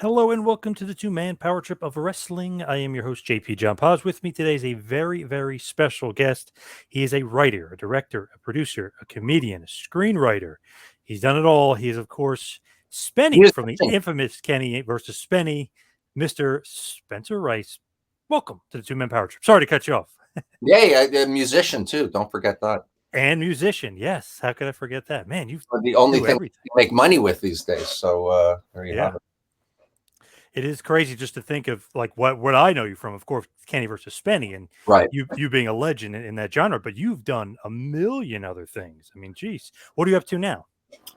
Hello and welcome to the two-man power trip of wrestling. I am your host, JP John Paz. With me today is a very, very special guest. He is a writer, a director, a producer, a comedian, a screenwriter. He's done it all. He is, of course, Spenny from the infamous Kenny versus Spenny, Mr. Spencer Rice. Welcome to the two-man power trip. Sorry to cut you off. Yeah, a musician too. Don't forget that. And musician, yes. How could I forget that? Man, you've the only thing everything. you make money with these days. So there you have it. It is crazy just to think of like what I know you from, of course, Kenny versus Spenny, and right. you being a legend in that genre, but you've done a million other things. I mean, geez, what are you up to now?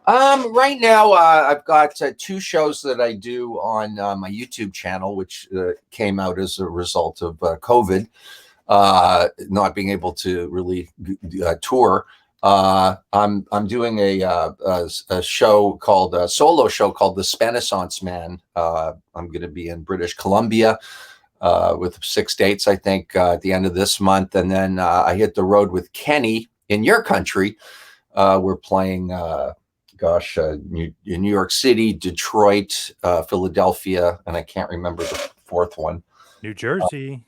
Right now, I've got two shows that I do on my YouTube channel, which came out as a result of COVID, not being able to really tour. I'm doing a show called a solo show called The Spennissance Man. I'm going to be in British Columbia with 6 dates, I think, at the end of this month, and then I hit the road with Kenny in your country. We're playing, New York City, Detroit, Philadelphia, and I can't remember the fourth one. New Jersey.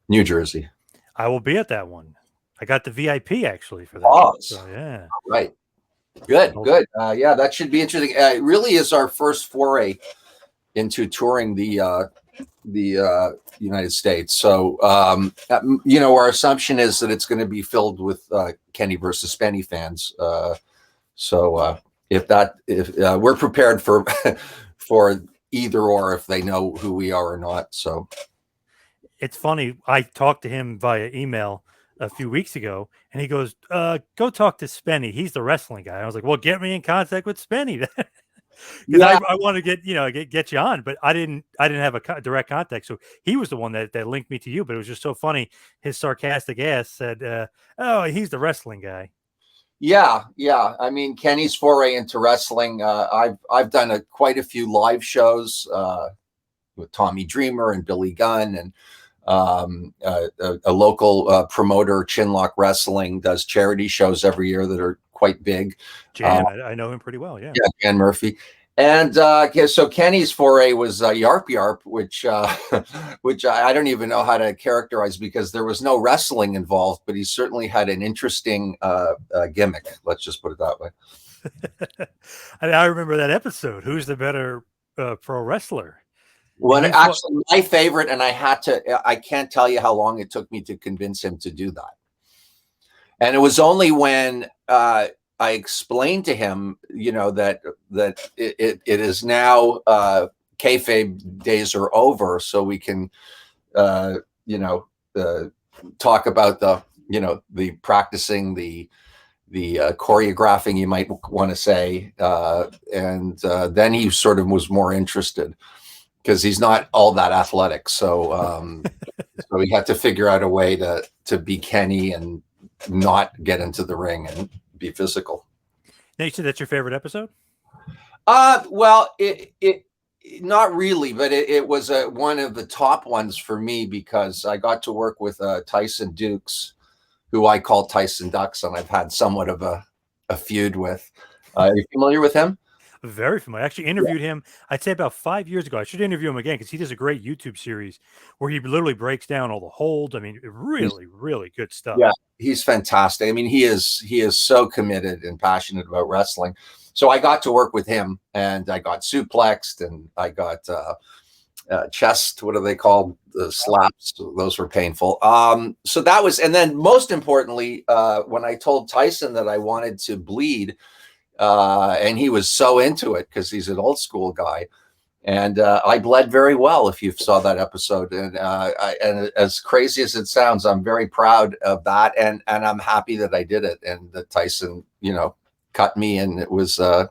New Jersey. I will be at that one. I got the VIP actually for that. Oh, so, yeah. Right. Good. Yeah, that should be interesting. It really is our first foray into touring the United States. So, our assumption is that it's going to be filled with Kenny versus Spenny fans. If we're prepared for for either or, if they know who we are or not. So it's funny. I talked to him via email a few weeks ago, and he goes, go talk to Spenny. He's the wrestling guy. I was like, well, get me in contact with Spenny. Because I want to get you on, but I didn't have a direct contact. So he was the one that linked me to you, but it was just so funny. His sarcastic ass said, oh, he's the wrestling guy. Yeah. I mean, Kenny's foray into wrestling. I've done quite a few live shows with Tommy Dreamer and Billy Gunn, and a local promoter, Chinlock Wrestling, does charity shows every year that are quite big. Jan, I know him pretty well. Yeah, Jan Murphy. And so Kenny's foray was Yarp Yarp, which I don't even know how to characterize, because there was no wrestling involved, but he certainly had an interesting gimmick. Let's just put it that way. I remember that episode. Who's the better pro wrestler? Well, actually, my favorite, and I can't tell you how long it took me to convince him to do that. And it was only when I explained to him, that it is now kayfabe days are over, so we can, talk about the practicing, the choreographing, you might want to say, and then he sort of was more interested, because he's not all that athletic. So so we had to figure out a way to be Kenny and not get into the ring and be physical. Now, you said that's your favorite episode? Well, it not really, but it was one of the top ones for me, because I got to work with Tyson Dukes, who I call Tyson Ducks, and I've had somewhat of a feud with. Are you familiar with him? Very familiar. I actually interviewed him, I'd say about 5 years ago. I should interview him again, because he does a great YouTube series where he literally breaks down all the holds. I mean, really, really good stuff. Yeah, he's fantastic. I mean, he is so committed and passionate about wrestling. So I got to work with him, and I got suplexed, and I got chest, what are they called? The slaps. Those were painful. So that was, and then most importantly, when I told Tyson that I wanted to bleed, and he was so into it, because he's an old school guy, and I bled very well, if you saw that episode. And and as crazy as it sounds, I'm very proud of that, and I'm happy that I did it, and that Tyson, cut me, and it was a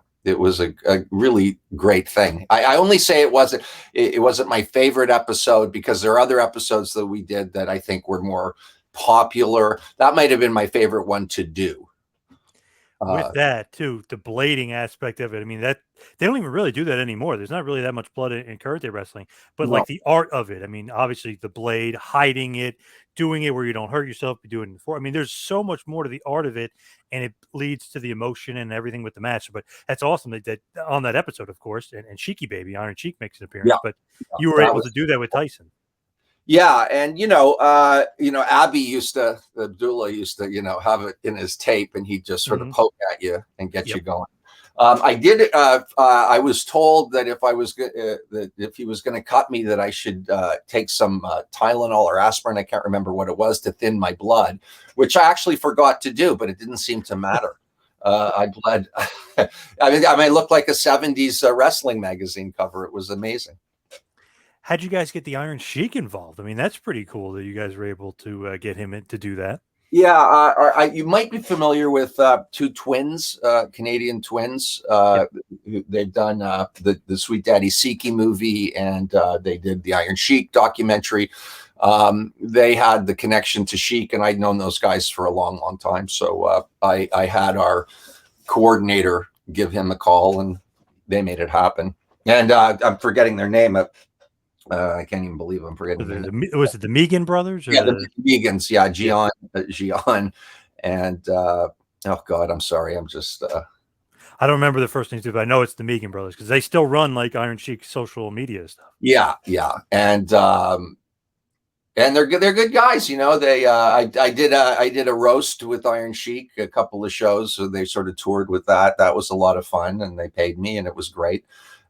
really great thing. I only say it wasn't my favorite episode, because there are other episodes that we did that I think were more popular. That might have been my favorite one to do. With that too, the blading aspect of it, I mean, They don't even really do that anymore. There's not really that much blood in karate wrestling, but No. like the art of it. I mean, obviously the blade, hiding it, doing it where you don't hurt yourself, you do it before. I mean, there's so much more to the art of it, and it leads to the emotion and everything with the match. But that's awesome that on that episode, of course, and Sheiky Baby, Iron Sheik makes an appearance. Yeah, But you were that able was to do that with Tyson. yeah, and Abby Abdullah used to, have it in his tape, and he'd just sort of poke at you and get you going. I did. I was told that if he was going to cut me, that I should take some Tylenol or aspirin. I can't remember what it was, to thin my blood, which I actually forgot to do, but it didn't seem to matter. I bled. I mean, it looked like a '70s wrestling magazine cover. It was amazing. How'd you guys get the Iron Sheik involved? I mean, that's pretty cool that you guys were able to get him to do that. Yeah, you might be familiar with two twins, Canadian twins. They've done the Sweet Daddy Siki movie, and they did the Iron Sheik documentary. They had the connection to Sheik, and I'd known those guys for a long, long time. So I had our coordinator give him a call, and they made it happen. And I'm forgetting their name. I can't even believe I'm forgetting. Was it the Megan brothers? Or yeah, the Megans. Yeah, Gian, and oh God, I'm sorry. I'm just. I don't remember the first names, but I know it's the Megan brothers, because they still run like Iron Sheik social media stuff. Yeah, and they're good. They're good guys. I did a roast with Iron Sheik, a couple of shows, so they sort of toured with that. That was a lot of fun, and they paid me, and it was great.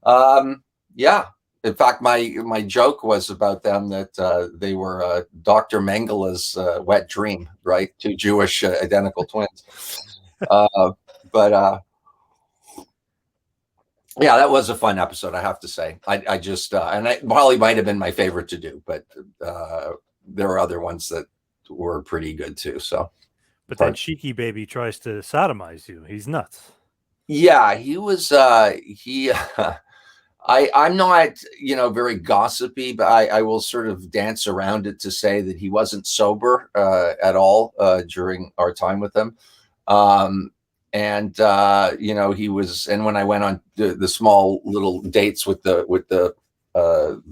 Yeah. In fact, my joke was about them that they were Dr. Mengele's wet dream, right? Two Jewish identical twins. But yeah, that was a fun episode, I have to say. I just and it probably might have been my favorite to do, but there are other ones that were pretty good too. So, but then Sheiky Baby tries to sodomize you. He's nuts. Yeah, he was. I'm not, very gossipy, but I will sort of dance around it to say that he wasn't sober at all during our time with him. He was, and when I went on the small little dates with the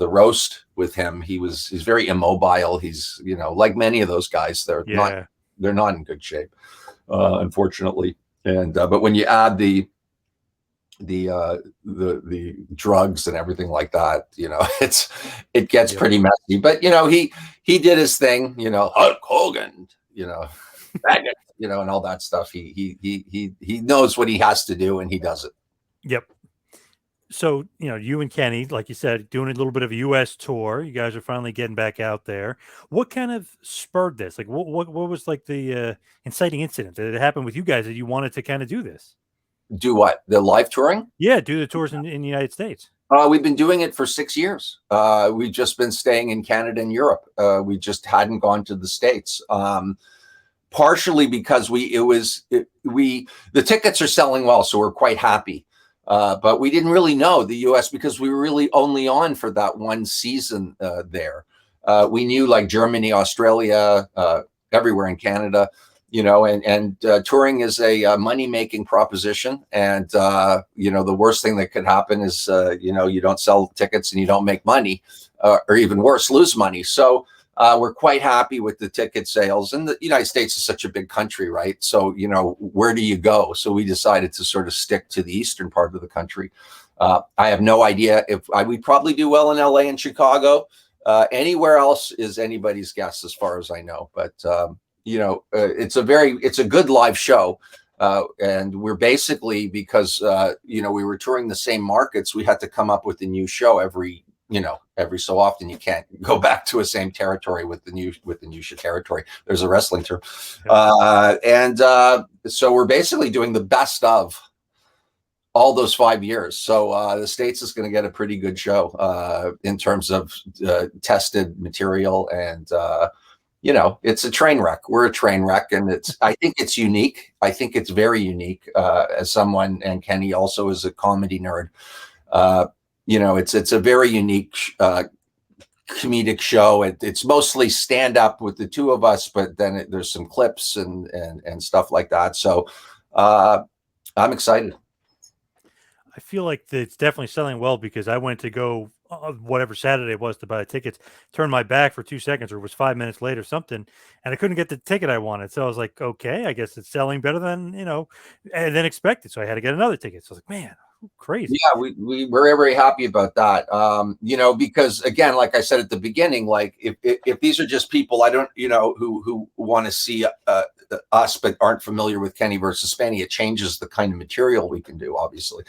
roast with him, he's very immobile. He's, like many of those guys, they're not in good shape, unfortunately. And but when you add the drugs and everything like that, it gets pretty messy. But he did his thing, Hulk Hogan, magnet, and all that stuff. He knows what he has to do, and he does it. Yep. So you and Kenny, like you said, doing a little bit of a U.S. tour. You guys are finally getting back out there. What kind of spurred this? Like, what was like the inciting incident that happened with you guys that you wanted to kind of do this? Do what? The live touring? Yeah, do the tours in the United States. We've been doing it for 6 years. We've just been staying in Canada and Europe. We just hadn't gone to the States. Partially because the tickets are selling well, so we're quite happy. But we didn't really know the US because we were really only on for that one season there. We knew like Germany, Australia, everywhere in Canada. And touring is a money-making proposition. And, the worst thing that could happen is, you don't sell tickets and you don't make money, or even worse, lose money. So we're quite happy with the ticket sales. And the United States is such a big country, right? So, where do you go? So we decided to sort of stick to the eastern part of the country. I have no idea if we'd probably do well in LA and Chicago. Anywhere else is anybody's guess as far as I know. But, it's a good live show. And we're basically, because, we were touring the same markets, we had to come up with a new show every so often. You can't go back to a same territory with the new territory. There's a wrestling term. So we're basically doing the best of all those 5 years. So the States is going to get a pretty good show in terms of tested material. And, it's a train wreck. We're a train wreck, and I think it's unique. I think it's very unique as someone, and Kenny also is a comedy nerd. It's a very unique comedic show. It's mostly stand up with the two of us, but then there's some clips and stuff like that. So I'm excited. I feel like it's definitely selling well because I went to go whatever Saturday it was to buy the tickets, turned my back for 2 seconds, or it was 5 minutes late or something, and I couldn't get the ticket I wanted. So I was like, okay, I guess it's selling better than and than expected. So I had to get another ticket. So I was like, man, crazy. Yeah, we were very happy about that. Because again, like I said at the beginning, like if these are just people I don't, who want to see us but aren't familiar with Kenny versus Spenny, it changes the kind of material we can do. Obviously,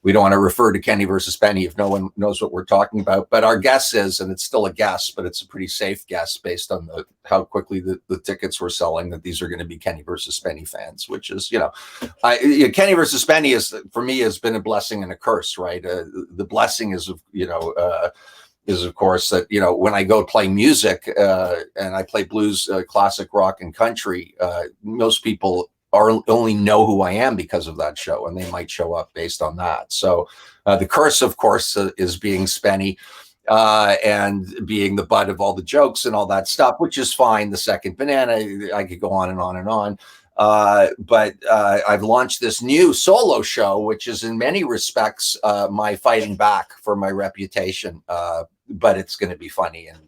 we don't want to refer to Kenny versus Spenny if no one knows what we're talking about. But our guess is, and it's still a guess, but it's a pretty safe guess based on how quickly the tickets were selling, that these are going to be Kenny versus Spenny fans, which is, Kenny versus Spenny is, for me, has been a blessing and a curse, right? The blessing is, of course, that, when I go play music and I play blues, classic rock and country, most people only know who I am because of that show, and they might show up based on that. So the curse, of course, is being Spenny and being the butt of all the jokes and all that stuff, which is fine. The second banana, I could go on and on and on. But I've launched this new solo show, which is in many respects my fighting back for my reputation. But it's going to be funny, and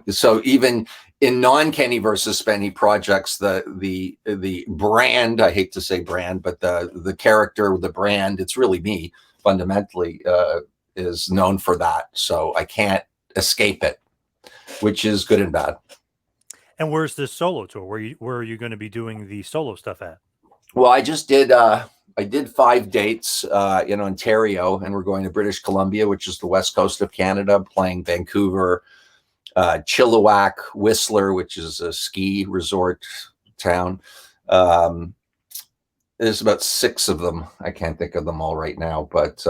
so even in non-Kenny versus Spenny projects, the brand, I hate to say brand, but the character, the brand, it's really me fundamentally, is known for that. So I can't escape it, which is good and bad. And where's this solo tour? Where are you going to be doing the solo stuff at? Well, I did 5 dates in Ontario, and we're going to British Columbia, which is the west coast of Canada, playing Vancouver, Chilliwack, Whistler, which is a ski resort town. There's about 6 of them. I can't think of them all right now, but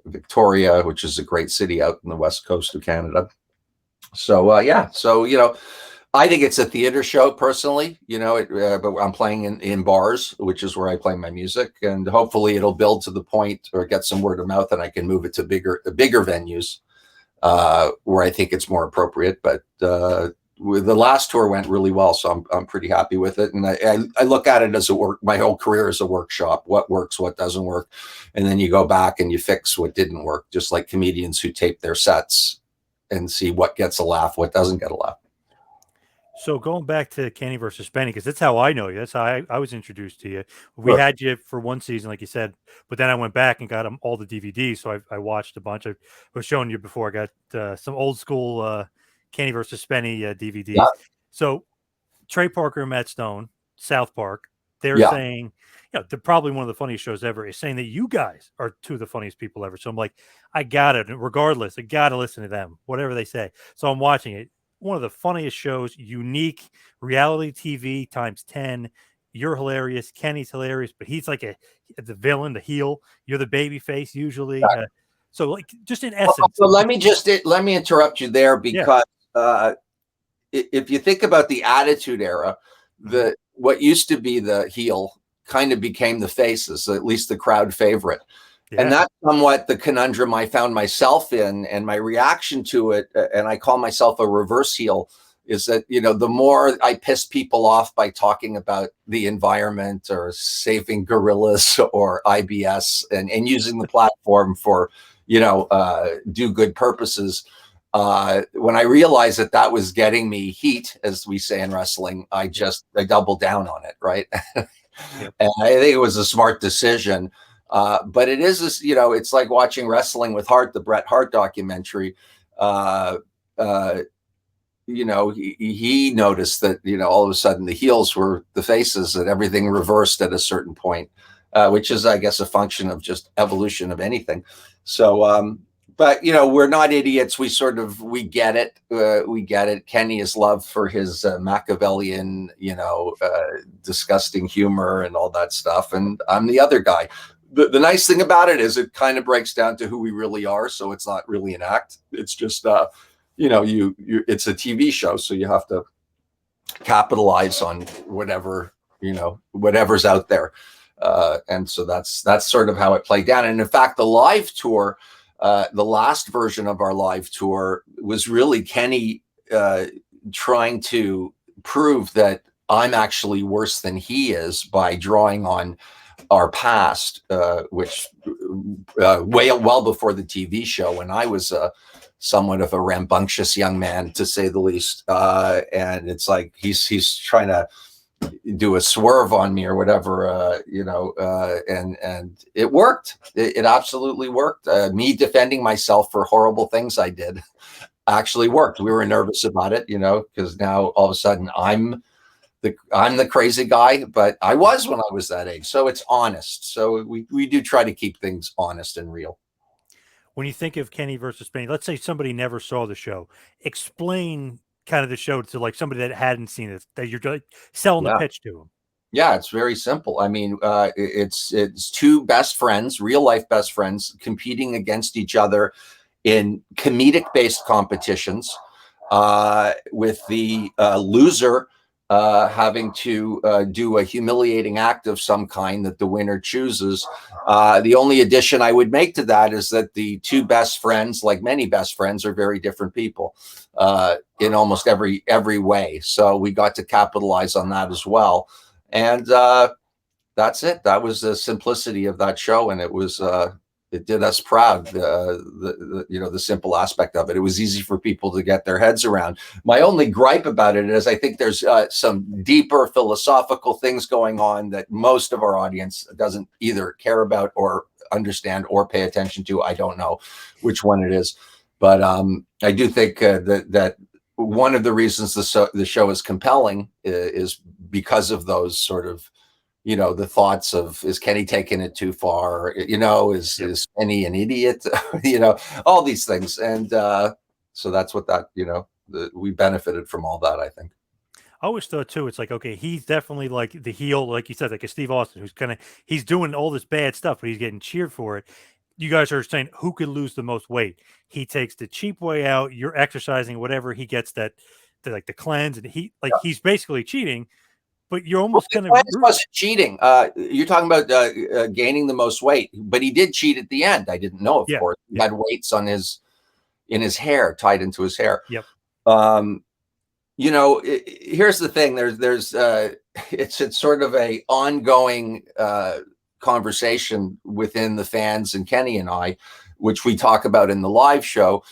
Victoria, which is a great city out in the west coast of Canada. So I think it's a theater show personally, but I'm playing in bars, which is where I play my music, and hopefully it'll build to the point or get some word of mouth, and I can move it to bigger venues where I think it's more appropriate. But the last tour went really well, so I'm pretty happy with it. And I look at it as my whole career as a workshop. What works, what doesn't work, and then you go back and you fix what didn't work, just like comedians who tape their sets and see what gets a laugh, what doesn't get a laugh. So going back to Kenny versus Spenny, because that's how I know you. That's how I was introduced to you. We had you for one season, like you said, but then I went back and got all the DVDs. So I watched a bunch. I was showing you before. I got some old school Kenny versus Spenny DVDs. Yeah. So Trey Parker and Matt Stone, South Park, they're saying, they're probably one of the funniest shows ever, is saying that you guys are 2 of the funniest people ever. So I'm like, I got it. Regardless, I got to listen to them, whatever they say. So I'm watching it. One of the funniest shows, unique reality TV times 10. You're hilarious. Kenny's hilarious, but he's like the villain, the heel. You're the baby face usually. So like, just in essence. So let me interrupt you there, because if you think about the Attitude Era, what used to be the heel kind of became the faces, at least the crowd favorite. Yeah. And that's somewhat the conundrum I found myself in, and my reaction to it, and I call myself a reverse heel, is that, the more I piss people off by talking about the environment or saving gorillas or IBS and using the platform for, do good purposes, when I realized that was getting me heat, as we say in wrestling, I doubled down on it, right? Yep. And I think it was a smart decision. But it is this, it's like watching Wrestling with Heart, the Bret Hart documentary. He noticed that, all of a sudden the heels were the faces, and everything reversed at a certain point, which is, I guess, a function of just evolution of anything. So, but, we're not idiots. We get it. We get it. Kenny is loved for his Machiavellian, disgusting humor and all that stuff. And I'm the other guy. The nice thing about it is it kind of breaks down to who we really are. So it's not really an act. It's just, it's a TV show. So you have to capitalize on whatever's out there. And so that's sort of how it played down. And in fact, the live tour, the last version of our live tour was really Kenny trying to prove that I'm actually worse than he is by drawing on our past, which well before the TV show, when I was somewhat of a rambunctious young man, to say the least. And it's like he's trying to do a swerve on me or whatever, and it worked. It absolutely worked. Me defending myself for horrible things I did actually worked. We were nervous about it, because now all of a sudden I'm the crazy guy, but I was when I was that age. So it's honest. So we do try to keep things honest and real. When you think of Kenny versus Spenny, let's say somebody never saw the show. Explain kind of the show to like somebody that hadn't seen it, that you're like selling the pitch to them. Yeah, it's very simple. I mean, it's two best friends, real life best friends, competing against each other in comedic based competitions, with the loser having to do a humiliating act of some kind that the winner chooses. The only addition I would make to that is that the two best friends, like many best friends, are very different people in almost every way. So we got to capitalize on that as well. And that's it. That was the simplicity of that show, and it was it did us proud. The simple aspect of it. It was easy for people to get their heads around. My only gripe about it is I think there's some deeper philosophical things going on that most of our audience doesn't either care about or understand or pay attention to. I don't know which one it is, but I do think that one of the reasons the show is compelling is because of those sort of, the thoughts of, is Kenny taking it too far? Is Spenny an idiot? All these things. And so that's what that, we benefited from all that, I think. I always thought too, it's like, okay, he's definitely like the heel, like you said, like a Steve Austin, who's he's doing all this bad stuff, but he's getting cheered for it. You guys are saying who could lose the most weight? He takes the cheap way out. You're exercising, whatever. He gets the cleanse, and he's basically cheating. But you're almost kind of wasn't cheating. You're talking about gaining the most weight, but he did cheat at the end. I didn't know, of course. He had weights on in his hair, tied into his hair. Yep. Here's the thing. There's it's sort of a ongoing conversation within the fans and Kenny and I, which we talk about in the live show,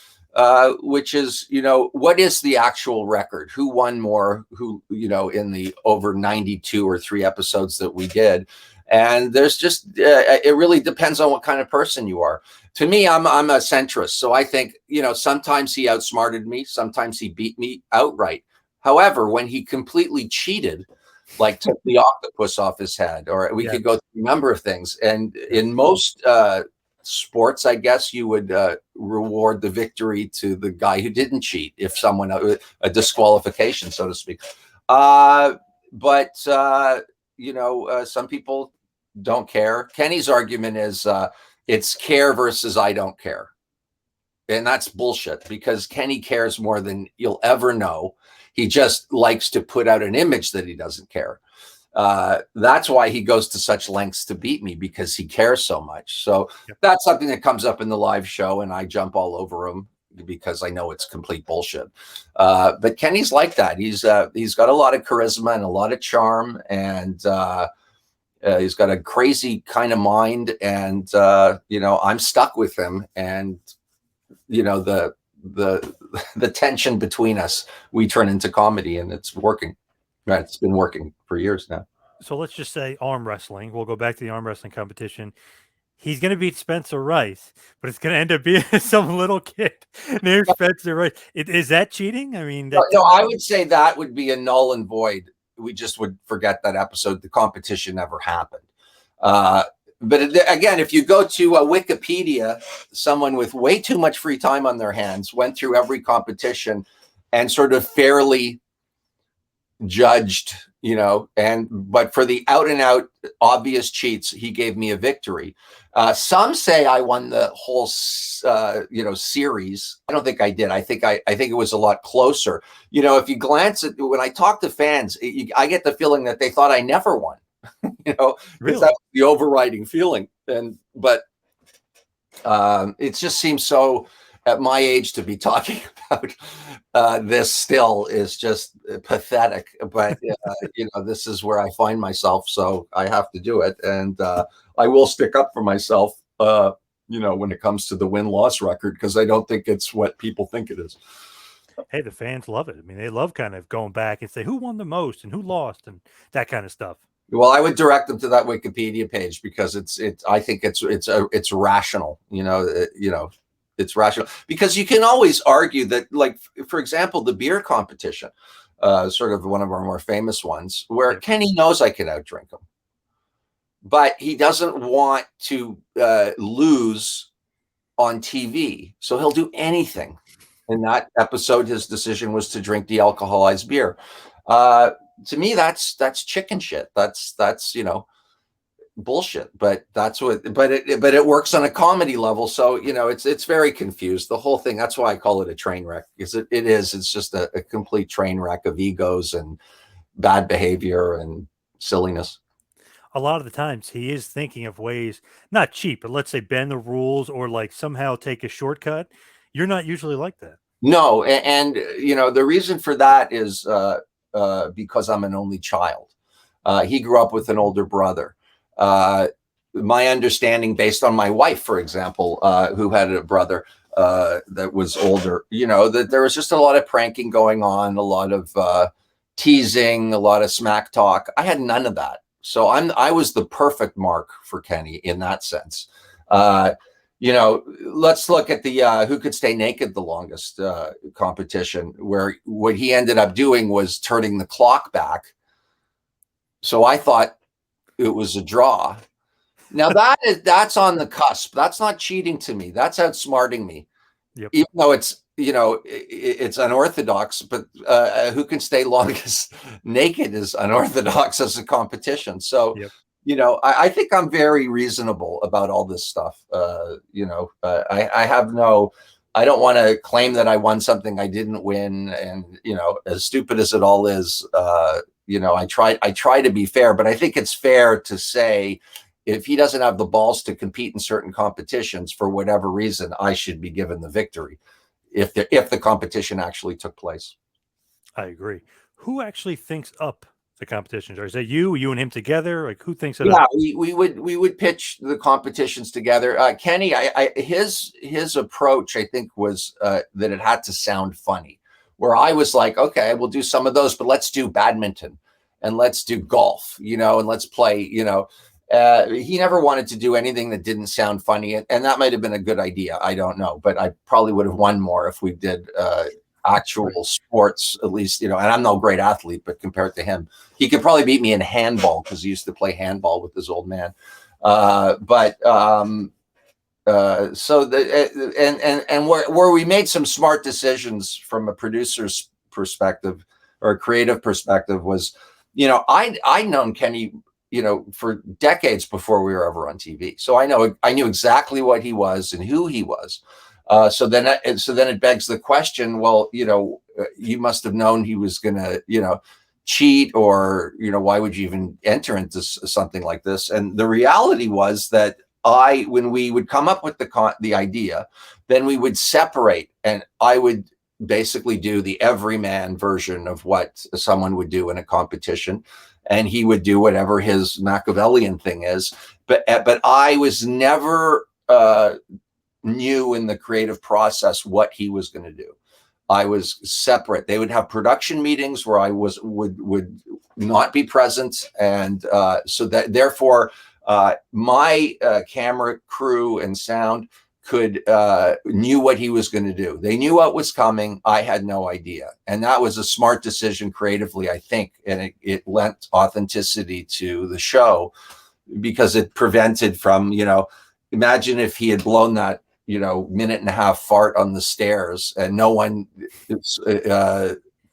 which is, what is the actual record? Who won more? Who, in the over 92 or 3 episodes that we did. And there's just, it really depends on what kind of person you are. To me, I'm a centrist. So I think, sometimes he outsmarted me. Sometimes he beat me outright. However, when he completely cheated, like took the octopus off his head, or we could go through a number of things. And in most sports, I guess you would reward the victory to the guy who didn't cheat, if someone, a disqualification, so to speak. But some people don't care. Kenny's argument is it's care versus I don't care. And that's bullshit, because Kenny cares more than you'll ever know. He just likes to put out an image that he doesn't care. That's why he goes to such lengths to beat me, because he cares so much. So that's something that comes up in the live show, and I jump all over him because I know it's complete bullshit. But Kenny's like that. He's got a lot of charisma and a lot of charm, and he's got a crazy kind of mind. And I'm stuck with him, and the tension between us, we turn into comedy, and it's working. Right, it's been working for years now. So let's just say arm wrestling. We'll go back to the arm wrestling competition. He's going to beat Spencer Rice, but it's going to end up being some little kid named Spencer Rice. Is that cheating? I mean, no, I would say that would be a null and void. We just would forget that episode. The competition never happened. But again, if you go to Wikipedia, someone with way too much free time on their hands went through every competition and sort of fairly judged, but for the out and out obvious cheats, he gave me a victory. Some say I won the whole, series. I don't think I did. I think it was a lot closer. If you glance at, when I talk to fans, I get the feeling that they thought I never won. Really? That's the overriding feeling. But it just seems so at my age to be talking about this still is just pathetic. But this is where I find myself, so I have to do it, and I will stick up for myself. When it comes to the win-loss record, because I don't think it's what people think it is. Hey, the fans love it. I mean, they love kind of going back and say who won the most and who lost and that kind of stuff. Well, I would direct them to that Wikipedia page because I think it's rational. It's rational because you can always argue that, like, for example, the beer competition, sort of one of our more famous ones, where Kenny knows I can outdrink him, but he doesn't want to lose on TV, so he'll do anything. In that episode, his decision was to drink de-alcoholized beer. To me, that's chicken shit. That's bullshit. But it works on a comedy level. So it's very confused. The whole thing. That's why I call it a train wreck. Because it is. It's just a complete train wreck of egos and bad behavior and silliness. A lot of the times he is thinking of ways, not cheap, but let's say bend the rules or like somehow take a shortcut. You're not usually like that. No, and the reason for that is because I'm an only child. He grew up with an older brother. My understanding, based on my wife, for example, who had a brother that was older, that there was just a lot of pranking going on, a lot of teasing, a lot of smack talk. I had none of that. So I was the perfect mark for Kenny in that sense. Let's look at the who could stay naked the longest competition, where what he ended up doing was turning the clock back. So I thought it was a draw. Now that's on the cusp. That's not cheating to me. That's outsmarting me. Yep. Even though it's it's unorthodox, but who can stay longest naked is unorthodox as a competition. So. Yep. I think I'm very reasonable about all this stuff. I don't want to claim that I won something I didn't win. And, as stupid as it all is, I try to be fair, but I think it's fair to say if he doesn't have the balls to compete in certain competitions for whatever reason, I should be given the victory if the competition actually took place. I agree. Who actually thinks up the competitions? Or is that you and him together? Like, who thinks it up? We would pitch the competitions together. Kenny, his approach, I think, was that it had to sound funny. Where I was like, okay, we'll do some of those, but let's do badminton and let's do golf, and let's play. He never wanted to do anything that didn't sound funny, and that might have been a good idea. I don't know, but I probably would have won more if we did actual sports, at least, and I'm no great athlete, but compared to him, he could probably beat me in handball because he used to play handball with his old man. So where we made some smart decisions from a producer's perspective or a creative perspective was, I'd known Kenny, for decades before we were ever on TV. So I knew exactly what he was and who he was. So then it begs the question, well, you must have known he was going to, cheat, or, why would you even enter into something like this? And the reality was that when we would come up with the idea, then we would separate, and I would basically do the everyman version of what someone would do in a competition, and he would do whatever his Machiavellian thing is. But I was never knew in the creative process what he was going to do. I was separate. They would have production meetings where I would not be present, and so that therefore my camera crew and sound knew what he was going to do. They knew what was coming. I had no idea, and that was a smart decision creatively, I think, and it lent authenticity to the show because it prevented from imagine if he had blown that minute and a half fart on the stairs and no one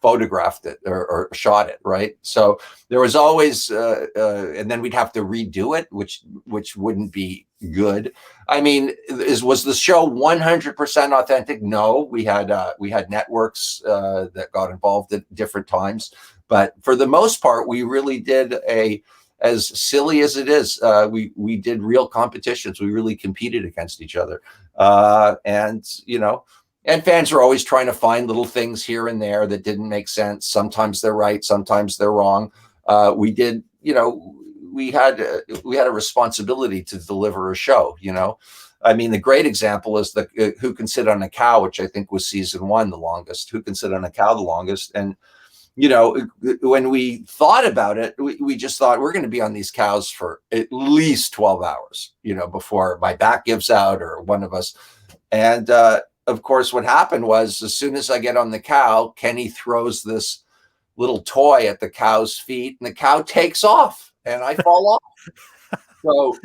photographed it or shot it, right? So there was always and then we'd have to redo it, which wouldn't be good. I mean, was the show 100% authentic? No, we had networks that got involved at different times, but for the most part, we really did as silly as it is, we did real competitions. We really competed against each other. And And fans are always trying to find little things here and there that didn't make sense. Sometimes they're right, sometimes they're wrong. We did, we had a responsibility to deliver a show. I mean, the great example is the Who Can Sit on a Cow, which I think was season 1 the longest. Who Can Sit on a Cow the longest? And when we thought about it, we just thought we're going to be on these cows for at least 12 hours, before my back gives out or one of us. And of course, what happened was, as soon as I get on the cow, Kenny throws this little toy at the cow's feet, and the cow takes off, and I fall off. So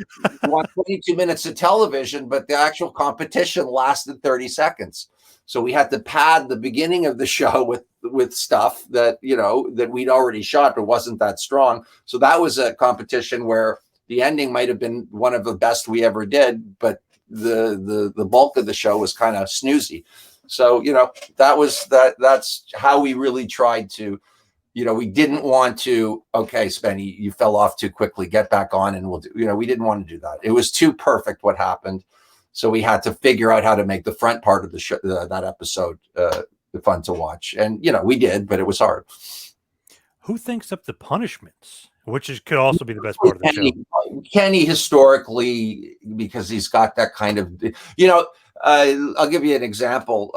we won 22 minutes of television, but the actual competition lasted 30 seconds. So we had to pad the beginning of the show with stuff that, that we'd already shot, but wasn't that strong. So that was a competition where the ending might have been one of the best we ever did, but the bulk of the show was kind of snoozy. So, that's how we really tried to, we didn't want to, okay, Spenny, you fell off too quickly, get back on and we'll do, we didn't want to do that. It was too perfect what happened. So we had to figure out how to make the front part of the show, that episode, fun to watch. And, we did, but it was hard. Who thinks up the punishments? Which could also be the best part of the show. Kenny, historically, because he's got that kind of, I'll give you an example.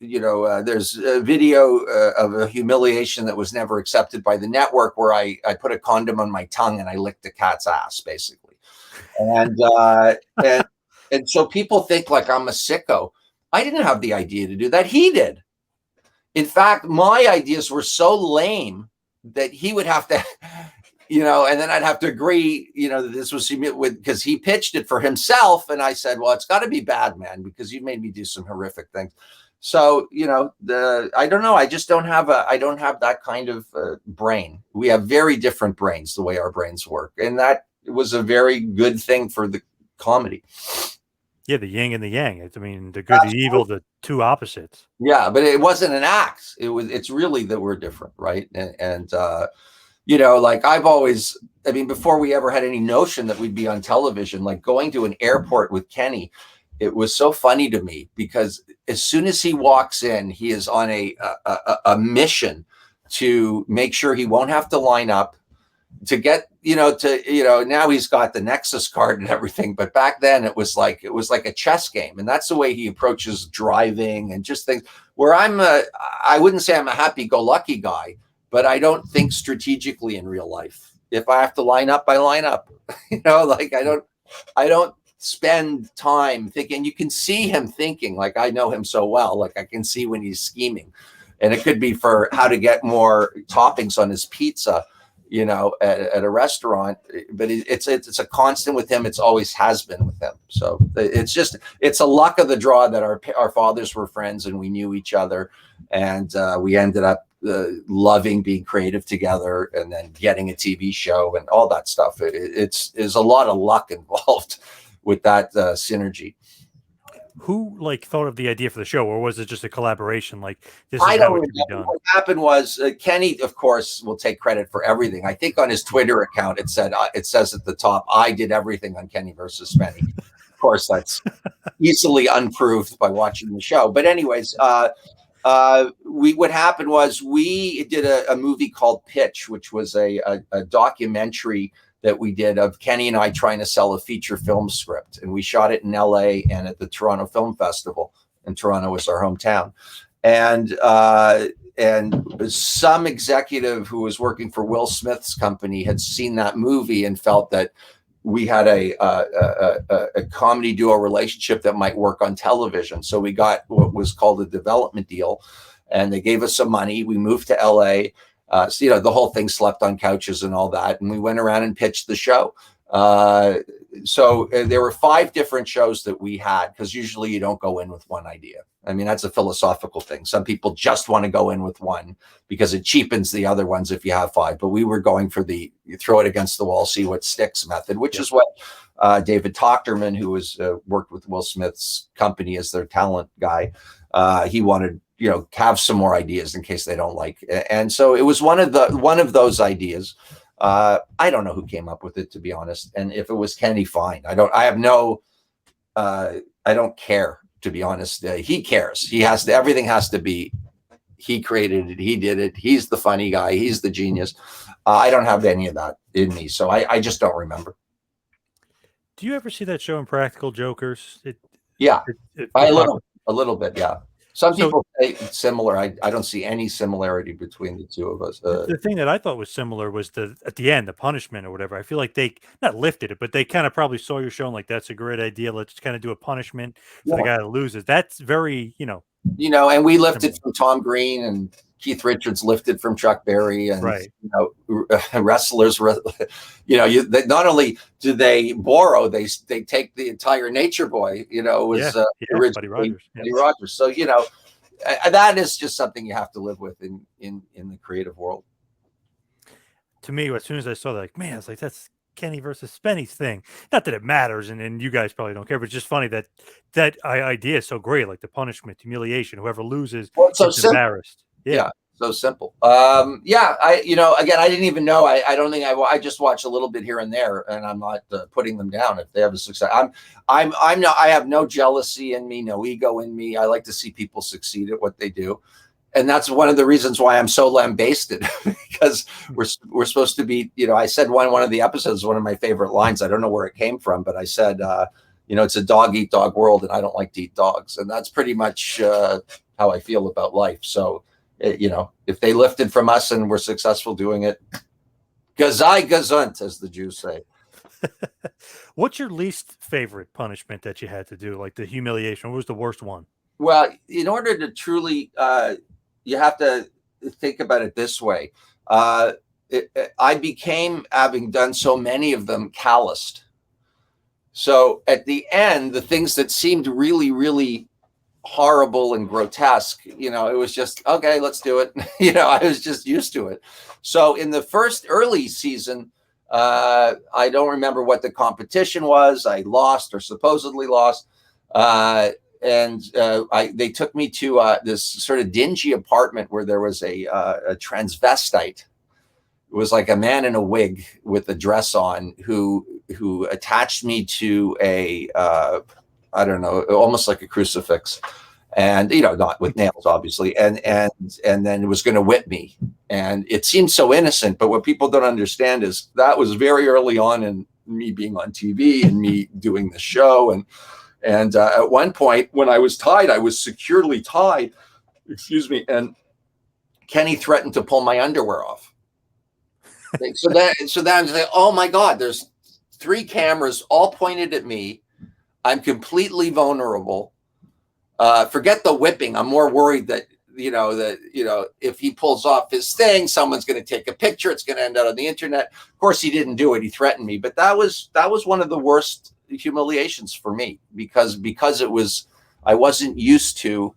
There's a video of a humiliation that was never accepted by the network where I put a condom on my tongue and I licked a cat's ass, basically. And so people think like I'm a sicko. I didn't have the idea to do that. He did. In fact, my ideas were so lame that he would have to, and then I'd have to agree, that this was because he pitched it for himself. And I said, well, it's got to be bad, man, because you made me do some horrific things. So, I don't know. I just don't have that kind of brain. We have very different brains, the way our brains work. And that was a very good thing for the comedy. Yeah, the yin and the yang. I mean, the good, the evil, the two opposites. Yeah, but it wasn't an act. It's really that we're different, right? And like I've always, before we ever had any notion that we'd be on television, like going to an airport with Kenny, it was so funny to me because as soon as he walks in, he is on a mission to make sure he won't have to line up to get, now he's got the Nexus card and everything. But back then it was like a chess game. And that's the way he approaches driving and just things where I wouldn't say I'm a happy-go-lucky guy, but I don't think strategically in real life. If I have to line up, I line up, I don't spend time thinking. You can see him thinking, like I know him so well, like I can see when he's scheming, and it could be for how to get more toppings on his pizza, at a restaurant, but it's a constant with him. It's always has been with him. So it's a luck of the draw that our fathers were friends and we knew each other, and we ended up loving being creative together and then getting a TV show and all that stuff. It's a lot of luck involved with that synergy. Who thought of the idea for the show, or was it just a collaboration? Like this is I how don't it should be done. What happened was Kenny, of course, will take credit for everything. I think on his Twitter account it says at the top, "I did everything on Kenny versus Spenny." Of course, that's easily unproved by watching the show. But anyways, what happened was we did a movie called Pitch, which was a documentary that we did of Kenny and I trying to sell a feature film script. And we shot it in LA and at the Toronto Film Festival. And Toronto was our hometown. And some executive who was working for Will Smith's company had seen that movie and felt that we had a comedy duo relationship that might work on television. So we got what was called a development deal, and they gave us some money. We moved to LA. So, the whole thing slept on couches and all that. And we went around and pitched the show. So there were 5 different shows that we had, because usually you don't go in with one idea. That's a philosophical thing. Some people just want to go in with one because it cheapens the other ones if you have 5. But we were going for you throw it against the wall, see what sticks method, which is what David Tochterman, who was worked with Will Smith's company as their talent guy, he wanted have some more ideas in case they don't like. And so it was one of those ideas. I don't know who came up with it, to be honest. And if it was Kenny, fine. I don't care. to be honest. He cares. He has to. Everything has to be. He created it. He did it. He's the funny guy. He's the genius. I don't have any of that in me, so I just don't remember. Do you ever see that show Impractical Jokers? Yeah, It a pop- little bit. Yeah. Some So people say it's similar. I don't see any similarity between the two of us. the thing that I thought was similar was at the end, the punishment or whatever. I feel like they not lifted it, but they kind of probably saw your show and like, that's a great idea. Let's kind of do a punishment for the Yeah. guy that loses. That's very, And we lifted similar. from Tom Green, and Keith Richards lifted from Chuck Berry, and Right. wrestlers. They, not only do they borrow, they take the entire Nature Boy. It was originally Buddy Rogers. Buddy Rogers. So that is just something you have to live with in the creative world. To me, as soon as I saw that, like, man, it's like that's Kenny versus Spenny's thing. Not that it matters, and you guys probably don't care, but it's just funny that idea is so great, like the punishment, humiliation. Whoever loses is embarrassed. Yeah, so simple. Again, I didn't even know. I don't think I just watch a little bit here and there, and I'm not putting them down if they have a success. I'm not. I have no jealousy in me, no ego in me. I like to see people succeed at what they do. And that's one of the reasons why I'm so lambasted, because we're supposed to be, I said one of the episodes, one of my favorite lines, I don't know where it came from, but I said, it's a dog eat dog world, and I don't like to eat dogs. And that's pretty much how I feel about life. So, if they lifted from us and we're successful doing it, gazai gazunt, as the Jews say. What's your least favorite punishment that you had to do? Like the humiliation? What was the worst one? Well, in order to truly, you have to think about it this way. I became, having done so many of them, calloused. So at the end, the things that seemed really, really horrible and grotesque, it was just, okay, let's do it. I was just used to it. So in the first early season, I don't remember what the competition was. I lost, or supposedly lost. They took me to this sort of dingy apartment where there was a transvestite. It was like a man in a wig with a dress on who attached me to a I don't know, almost like a crucifix, and not with nails, obviously, and then it was going to whip me. And it seemed so innocent, but what people don't understand is that was very early on in me being on TV and me doing the show. And at one point, when I was tied, I was securely tied, and Kenny threatened to pull my underwear off. So then I'm like, oh my God, there's 3 cameras all pointed at me. I'm completely vulnerable. Forget the whipping. I'm more worried that, if he pulls off his thing, someone's going to take a picture. It's going to end up on the internet. Of course, he didn't do it. He threatened me, but that was one of the worst humiliations for me, because I wasn't used to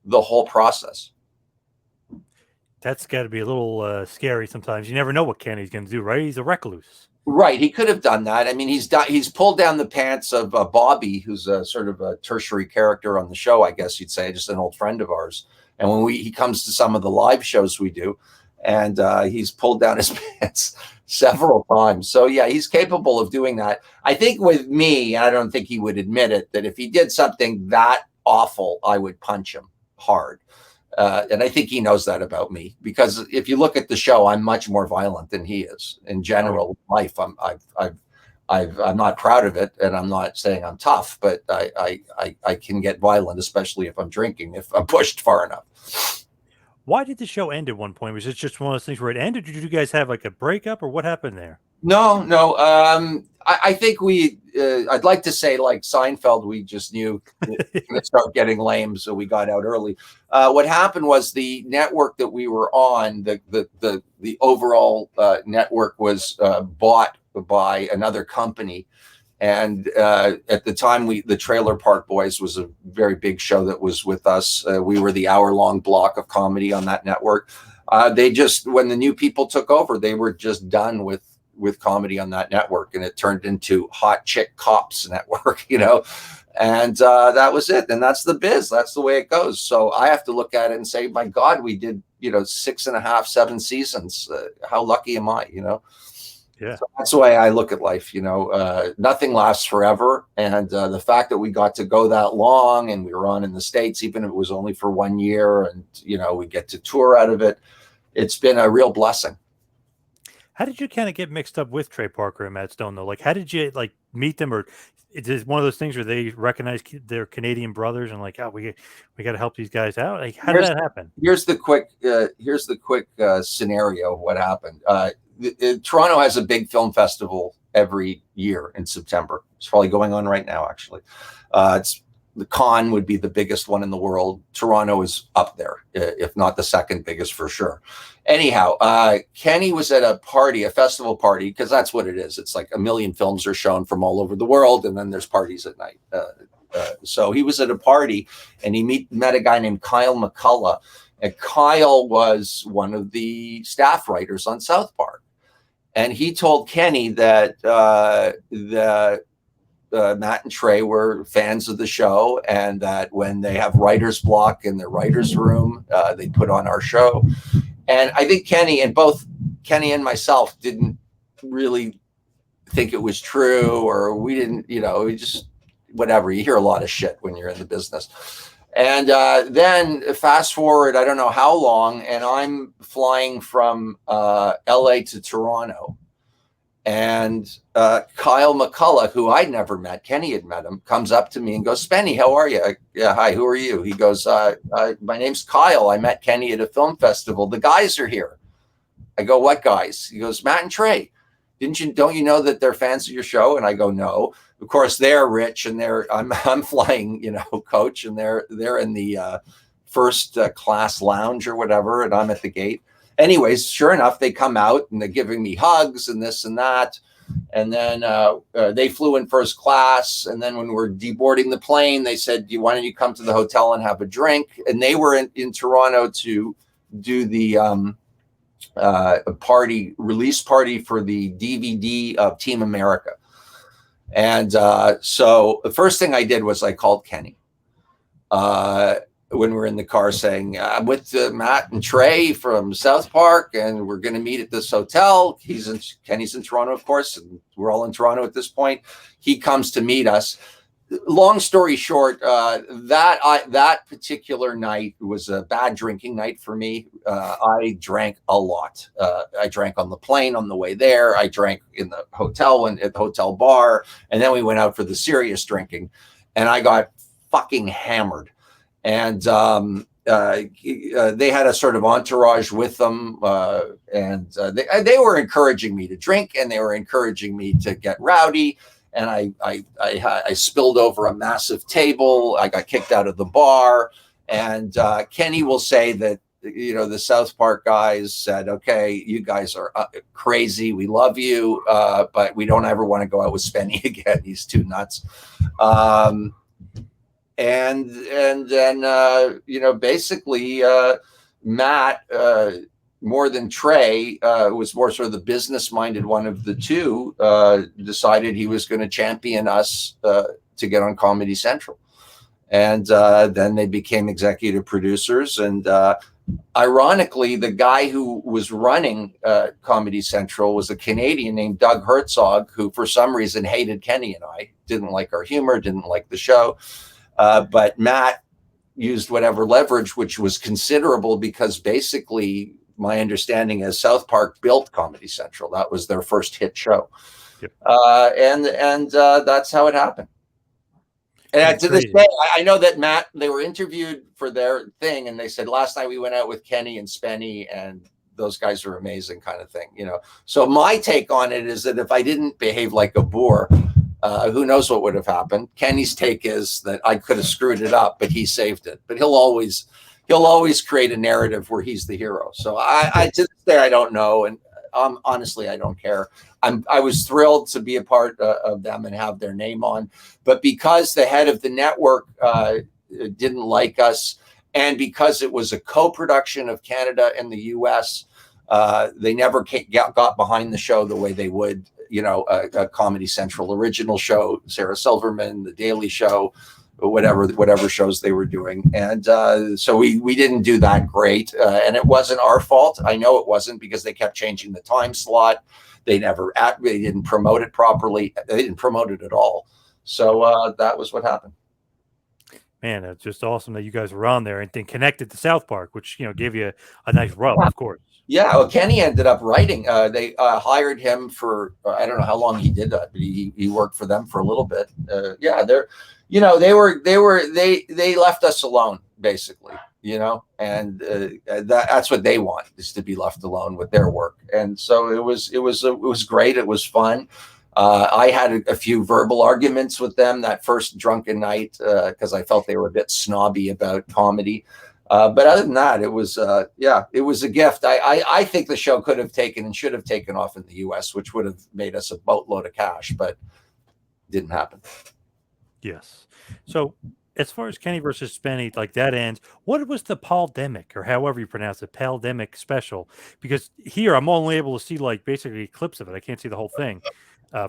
the whole process. That's got to be a little scary sometimes. You never know what Kenny's going to do, right? He's a recluse. Right. He could have done that. I mean, he's pulled down the pants of Bobby, who's a sort of a tertiary character on the show, I guess you'd say, just an old friend of ours. And when he comes to some of the live shows we do, and he's pulled down his pants several times. So yeah, he's capable of doing that. I think with me, I don't think he would admit it, that if he did something that awful, I would punch him hard. And I think he knows that about me, because if you look at the show, I'm much more violent than he is in general in life. I'm not proud of it, and I'm not saying I'm tough, but I can get violent, especially if I'm drinking, if I'm pushed far enough. Why did the show end at one point? Was it just one of those things where it ended? Did you guys have like a breakup, or what happened there? No. I think I'd like to say like Seinfeld, we just knew it was going to start getting lame, so we got out early. What happened was the network that we were on, the overall network was bought by another company. And at the time, the Trailer Park Boys was a very big show that was with us. We were the hour-long block of comedy on that network. When the new people took over, they were just done with comedy on that network, and it turned into Hot Chick Cops Network, and that was it. And that's the biz. That's the way it goes. So I have to look at it and say, my God, we did, 6.5, 7 seasons. How lucky am I, Yeah. So that's the way I look at life. Nothing lasts forever. And the fact that we got to go that long and we were on in the States, even if it was only for 1 year, and, you know, we get to tour out of it, it's been a real blessing. How did you kind of get mixed up with Trey Parker and Matt Stone though? Like, how did you like meet them, or is it one of those things where they recognize their Canadian brothers and like, oh, we got to help these guys out? Like, how did that happen? Here's the quick scenario of what happened. Toronto has a big film festival every year in September. It's probably going on right now, actually. It's the Con would be the biggest one in the world. Toronto is up there, if not the second biggest for sure. Anyhow, Kenny was at a party, a festival party, because that's what it is. It's like 1 million films are shown from all over the world, and then there's parties at night. So he was at a party, and he met a guy named Kyle McCullough. And Kyle was one of the staff writers on South Park. And he told Kenny that Matt and Trey were fans of the show, and that when they have writer's block in their writer's room, they put on our show. And I think Kenny and myself didn't really think it was true, or we didn't, you know, we just, whatever. You hear a lot of shit when you're in the business. And then fast forward, I don't know how long, and I'm flying from LA to Toronto. And Kyle McCullough, who I'd never met, Kenny had met him, comes up to me and goes, "Spenny, how are you?" "Yeah, hi, who are you?" He goes, "My name's Kyle. I met Kenny at a film festival. The guys are here." I go, "What guys?" He goes, "Matt and Trey. Don't you know that they're fans of your show?" And I go, "No." Of course, they're rich, and I'm flying, you know, coach, and they're in the first class lounge or whatever, and I'm at the gate. Anyways, sure enough, they come out and they're giving me hugs and this and that. And then they flew in first class. And then when we're deboarding the plane, they said, "Why don't you come to the hotel and have a drink?" And they were in Toronto to do the release party for the DVD of Team America. And so the first thing I did was I called Kenny. When we're in the car, saying, "I'm with Matt and Trey from South Park, and we're going to meet at this hotel." Kenny's in Toronto, of course, and we're all in Toronto at this point. He comes to meet us. Long story short, that particular night was a bad drinking night for me. I drank a lot. I drank on the plane on the way there. I drank in the hotel and at the hotel bar, and then we went out for the serious drinking, and I got fucking hammered. And they had a sort of entourage with them, and they were encouraging me to drink, and they were encouraging me to get rowdy. And I spilled over a massive table. I got kicked out of the bar. And Kenny will say that, you know, the South Park guys said, "Okay, you guys are crazy. We love you, but we don't ever want to go out with Spenny again. He's too nuts." And then you know, basically Matt, more than Trey, was more sort of the business minded one of the two, decided he was going to champion us to get on Comedy Central. And then they became executive producers. And ironically, the guy who was running Comedy Central was a Canadian named Doug Herzog, who for some reason hated Kenny and I, didn't like our humor, didn't like the show. But Matt used whatever leverage, which was considerable, because basically my understanding is South Park built Comedy Central. That was their first hit show. Yep. And that's how it happened. And to this day, I know that Matt, they were interviewed for their thing, and they said, "Last night we went out with Kenny and Spenny, and those guys are amazing," kind of thing, you know. So my take on it is that if I didn't behave like a boor, who knows what would have happened. Kenny's take is that I could have screwed it up, but he saved it. But he'll always create a narrative where he's the hero. So I to this day, I don't know. And honestly, I don't care. I was thrilled to be a part of them and have their name on. But because the head of the network didn't like us, and because it was a co-production of Canada and the US, they never got behind the show the way they would, you know, a Comedy Central original show, Sarah Silverman, The Daily Show, whatever shows they were doing. And so we didn't do that great. And it wasn't our fault. I know it wasn't, because they kept changing the time slot. They didn't promote it properly. They didn't promote it at all. So that was what happened. Man, it's just awesome that you guys were on there and then connected to South Park, which gave you a nice rub, of course. Yeah, well, Kenny ended up writing. They hired him for I don't know how long he did that, but he worked for them for a little bit. Yeah, they left us alone basically, and that's what they want, is to be left alone with their work. And so it was great. It was fun. I had a few verbal arguments with them that first drunken night because I felt they were a bit snobby about comedy. But other than that, it was it was a gift. I think the show could have taken and should have taken off in the US, which would have made us a boatload of cash, but didn't happen. Yes. So as far as Kenny versus Spenny, like that ends, what was the Pandemic, or however you pronounce it, Pandemic special? Because here I'm only able to see like basically clips of it. I can't see the whole thing.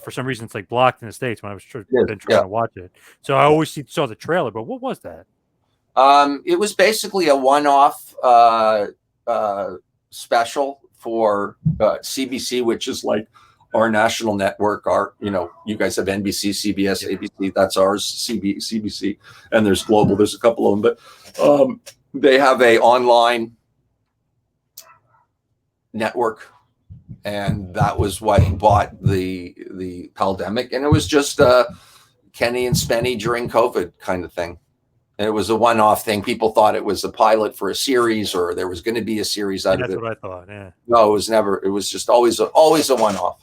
For some reason, it's like blocked in the States when I was trying to watch it. So I always saw the trailer, but what was that? It was basically a one-off special for CBC, which is like our national network. You guys have NBC, CBS, ABC. That's ours, CBC, and there's global. There's a couple of them, but they have a online network, and that was what bought the Pandemic, and it was just Kenny and Spenny during COVID kind of thing. And it was a one-off thing. People thought it was a pilot for a series, or there was going to be a series out of it. That's what I thought. Yeah. No, it was never. It was just always a one-off.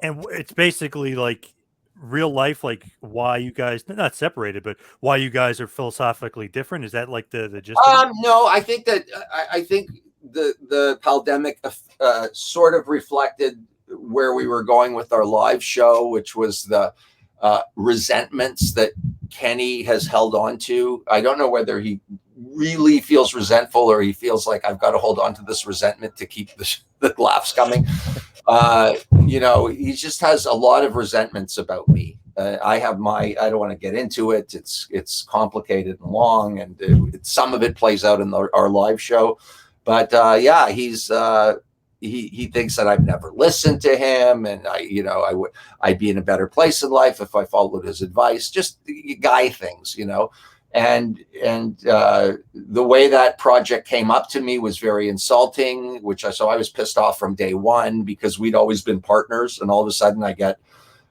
And it's basically like real life, like why you guys not separated, but why you guys are philosophically different. Is that like the gist? No, I think that I think the Pandemic sort of reflected where we were going with our live show, which was the resentments that Kenny has held on to. I don't know whether he really feels resentful or he feels like I've got to hold on to this resentment to keep the laughs coming. He just has a lot of resentments about me. I don't want to get into it. It's complicated and long, and some of it plays out in our live show. But he thinks that I've never listened to him, and I'd be in a better place in life if I followed his advice. Just guy things, and the way that project came up to me was very insulting, so I was pissed off from day one, because we'd always been partners, and all of a sudden I get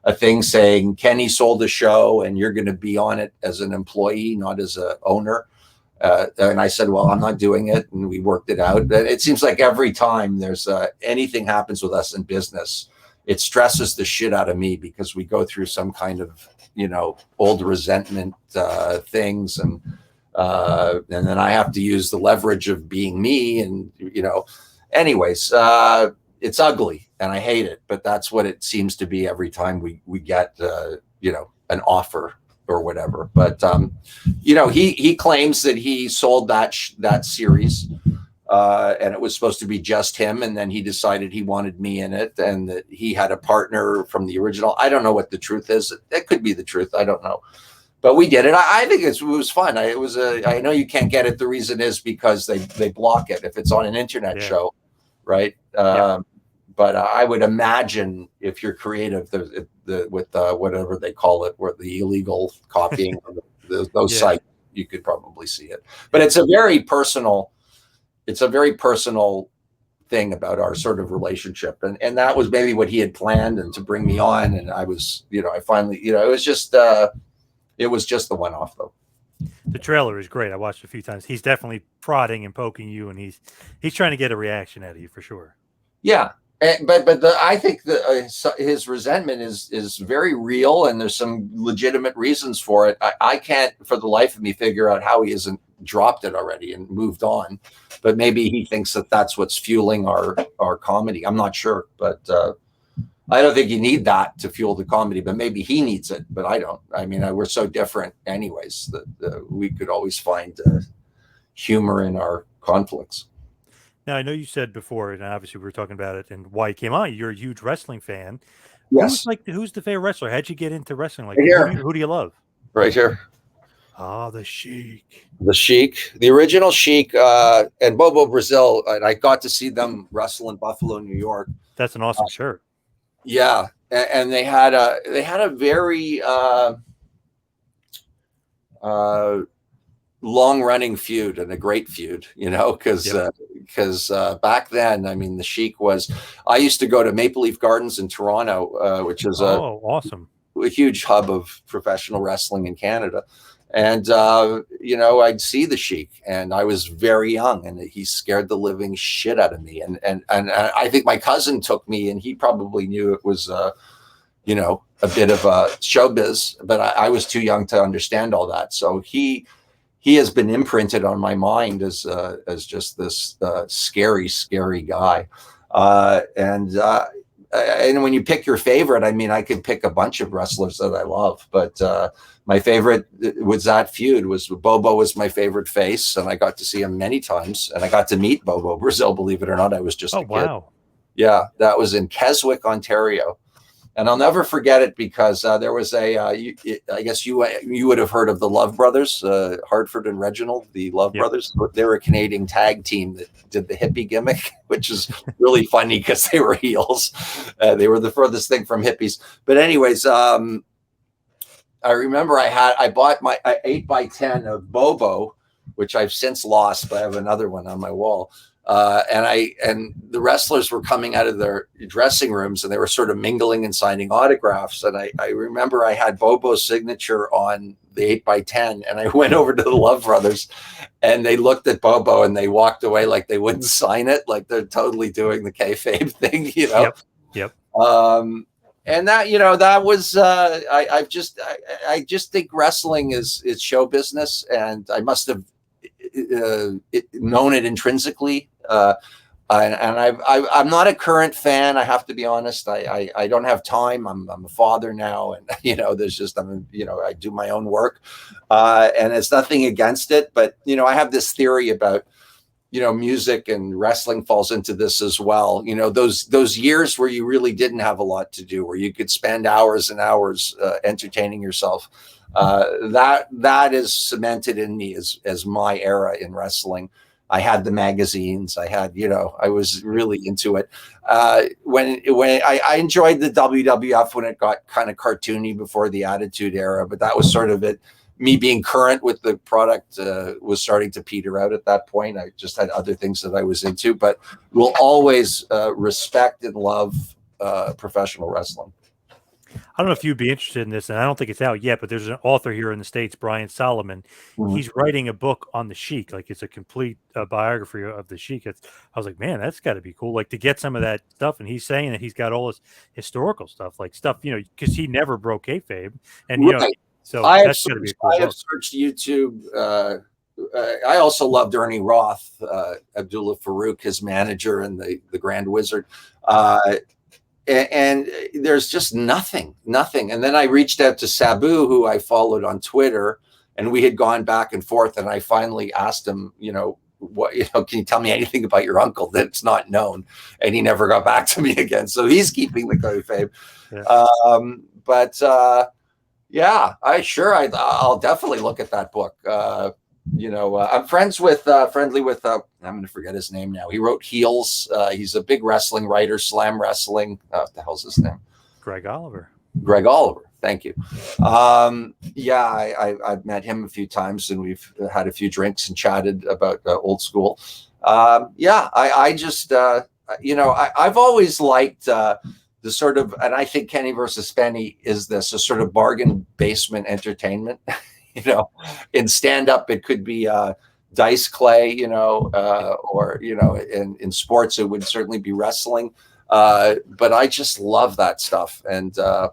a thing saying Kenny sold the show and you're going to be on it as an employee, not as a owner. And I said, well, I'm not doing it. And we worked it out. It seems like every time there's anything happens with us in business, it stresses the shit out of me, because we go through some kind of, old resentment things. And then I have to use the leverage of being me. And, anyways, it's ugly and I hate it. But that's what it seems to be every time we get, an offer or whatever. But he claims that he sold that series, and it was supposed to be just him, and then he decided he wanted me in it, and that he had a partner from the original. I don't know what the truth is. It could be the truth. I don't know. But we did it. I think it was fun. I know you can't get it. The reason is because they block it if it's on an internet show, right? But I would imagine if you're creative, with whatever they call it, where the illegal copying of those sites, you could probably see it. But it's a very personal thing about our sort of relationship, and that was maybe what he had planned, and to bring me on, and I was, I finally, it was just the one-off though. The trailer is great. I watched it a few times. He's definitely prodding and poking you, and he's trying to get a reaction out of you for sure. Yeah. But I think that his resentment is very real, and there's some legitimate reasons for it. I can't, for the life of me, figure out how he hasn't dropped it already and moved on. But maybe he thinks that that's what's fueling our comedy. I'm not sure, but I don't think you need that to fuel the comedy. But maybe he needs it, but I don't. I mean, we're so different, anyways, that we could always find humor in our conflicts. Now, I know you said before, and obviously we were talking about it and why you came on. You're a huge wrestling fan. Yes. Who's the favorite wrestler? How'd you get into wrestling? Like, right who do you love? Right here. Oh, the Sheik. The Sheik, the original Sheik, and Bobo Brazil. And I got to see them wrestle in Buffalo, New York. That's an awesome shirt. Yeah. and they had a very long running feud, and a great feud, because back then, I mean, the Sheik was. I used to go to Maple Leaf Gardens in Toronto, which is awesome, a huge hub of professional wrestling in Canada. And, I'd see the Sheik, and I was very young, and he scared the living shit out of me. And I think my cousin took me, and he probably knew it was, a bit of a showbiz, but I was too young to understand all that. So he has been imprinted on my mind as just this scary guy. And when you pick your favorite, I mean, I could pick a bunch of wrestlers that I love, but my favorite was that feud. Bobo was my favorite face, and I got to see him many times, and I got to meet Bobo Brazil. Believe it or not, I was just a kid. Wow. Yeah, that was in Keswick, Ontario. And I'll never forget it because there was I guess you would have heard of the Love Brothers, Hartford and Reginald, the Love Brothers. They were a Canadian tag team that did the hippie gimmick, which is really funny because they were heels. They were the furthest thing from hippies. But anyways, I remember I bought my 8x10 of Bobo, which I've since lost, but I have another one on my wall. And the wrestlers were coming out of their dressing rooms, and they were sort of mingling and signing autographs. And I remember I had Bobo's signature on the 8x10, and I went over to the Love Brothers, and they looked at Bobo and they walked away like they wouldn't sign it, like they're totally doing the kayfabe thing, Yep. And that was I just think wrestling is show business, and I must have known it intrinsically. I'm not a current fan. I have to be honest. I don't have time. I'm a father now, and I do my own work, and it's nothing against it. But I have this theory about music, and wrestling falls into this as well. Those years where you really didn't have a lot to do, where you could spend hours and hours entertaining yourself. That is cemented in me as my era in wrestling. I had the magazines. I had, I was really into it. When I enjoyed the WWF when it got kind of cartoony before the Attitude Era, but that was sort of it. Me being current with the product was starting to peter out at that point. I just had other things that I was into, but will always respect and love professional wrestling. I don't know if you'd be interested in this, and I don't think it's out yet, but there's an author here in the States, Brian Solomon. Mm-hmm. He's writing a book on the Sheik. Like, it's a complete biography of the Sheik. I was like, man, that's got to be cool. Like, to get some of that stuff. And he's saying that he's got all this historical stuff, like stuff, because he never broke kayfabe. And, right. So that's got to be a cool book. I have searched YouTube. I also loved Ernie Roth, Abdullah Farouk, his manager, and the Grand Wizard. And there's just nothing. And then I reached out to Sabu, who I followed on Twitter, and we had gone back and forth. And I finally asked him, what, can you tell me anything about your uncle that's not known? And he never got back to me again. So he's keeping the kayfabe. Yeah. I'll definitely look at that book. I'm friendly with I'm going to forget his name now. He wrote Heels. He's a big wrestling writer, Slam Wrestling. What the hell's his name? Greg Oliver. Thank you. I've met him a few times, and we've had a few drinks and chatted about old school. I've always liked the sort of, and I think Kenny versus Spenny is this, a sort of bargain basement entertainment. In stand-up, it could be Dice Clay, or in sports, it would certainly be wrestling. But I just love that stuff, and there's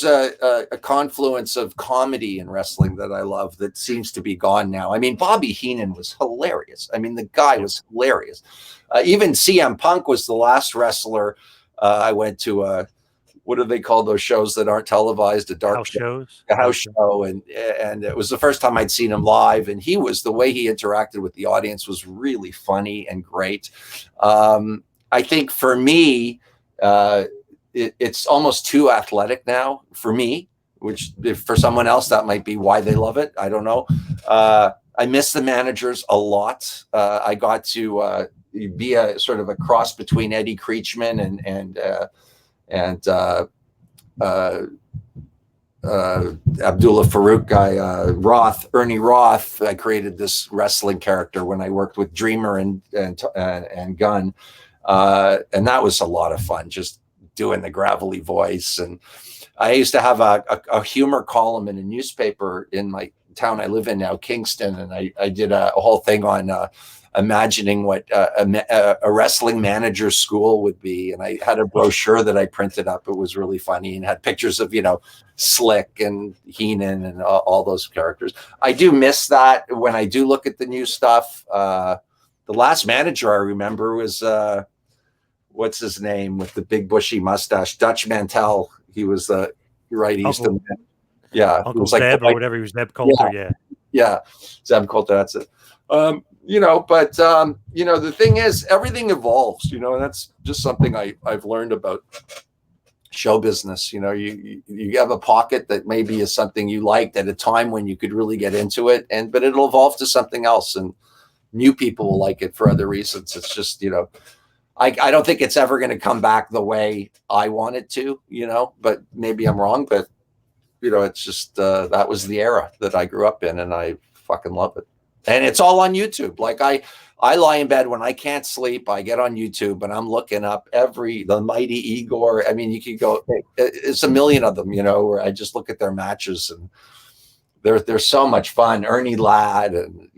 a confluence of comedy in wrestling that I love that seems to be gone now. I mean, Bobby Heenan was hilarious. I mean, the guy was hilarious. Even CM Punk was the last wrestler I went to. What do they call those shows that aren't televised? A dark house shows. A house show, and it was the first time I'd seen him live, and the way he interacted with the audience was really funny and great. I think for me, it's almost too athletic now for me, which for someone else that might be why they love it. I don't know. I miss the managers a lot. I got to be a sort of a cross between Eddie Creechman and Abdullah Farouk guy, Ernie Roth. I created this wrestling character when I worked with Dreamer and Gunn, and that was a lot of fun, just doing the gravelly voice. And I used to have a humor column in a newspaper in my town I live in now, Kingston, and I did a whole thing on imagining what a wrestling manager school would be. And I had a brochure that I printed up. It was really funny and had pictures of, Slick and Heenan and all those characters. I do miss that when I do look at the new stuff. The last manager I remember was, what's his name with the big bushy mustache? Dutch Mantel. He was right east of Uncle Zeb or whatever. He was Zeb Coulter. Yeah. Zeb Coulter. That's it. But the thing is, everything evolves, and that's just something I've learned about show business. You have a pocket that maybe is something you liked at a time when you could really get into it, but it'll evolve to something else, and new people will like it for other reasons. It's just, I don't think it's ever going to come back the way I want it to, but maybe I'm wrong, but it's just, that was the era that I grew up in, and I fucking love it. And it's all on YouTube. Like I lie in bed when I can't sleep. I get on YouTube and I'm looking up the Mighty Igor. I mean, you could go, it's a million of them, where I just look at their matches, and they're so much fun. Ernie Ladd and,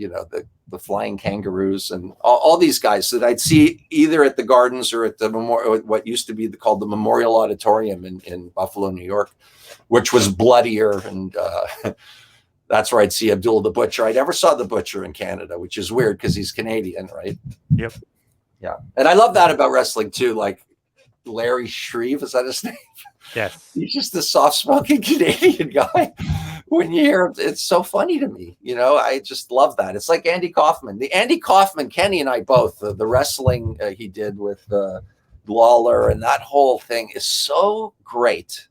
the Flying Kangaroos and all these guys that I'd see either at the Gardens or at the what used to be called the Memorial Auditorium in Buffalo, New York, which was bloodier. And, that's where I'd see Abdul the Butcher. I never saw the Butcher in Canada, which is weird because he's Canadian, right? Yep. Yeah. And I love that about wrestling too. Like Larry Shreve, is that his name? Yes. He's just a soft-spoken Canadian guy. When you hear him, it's so funny to me. I just love that. It's like Andy Kaufman. The Andy Kaufman, Kenny and I both, the wrestling he did with Lawler and that whole thing is so great.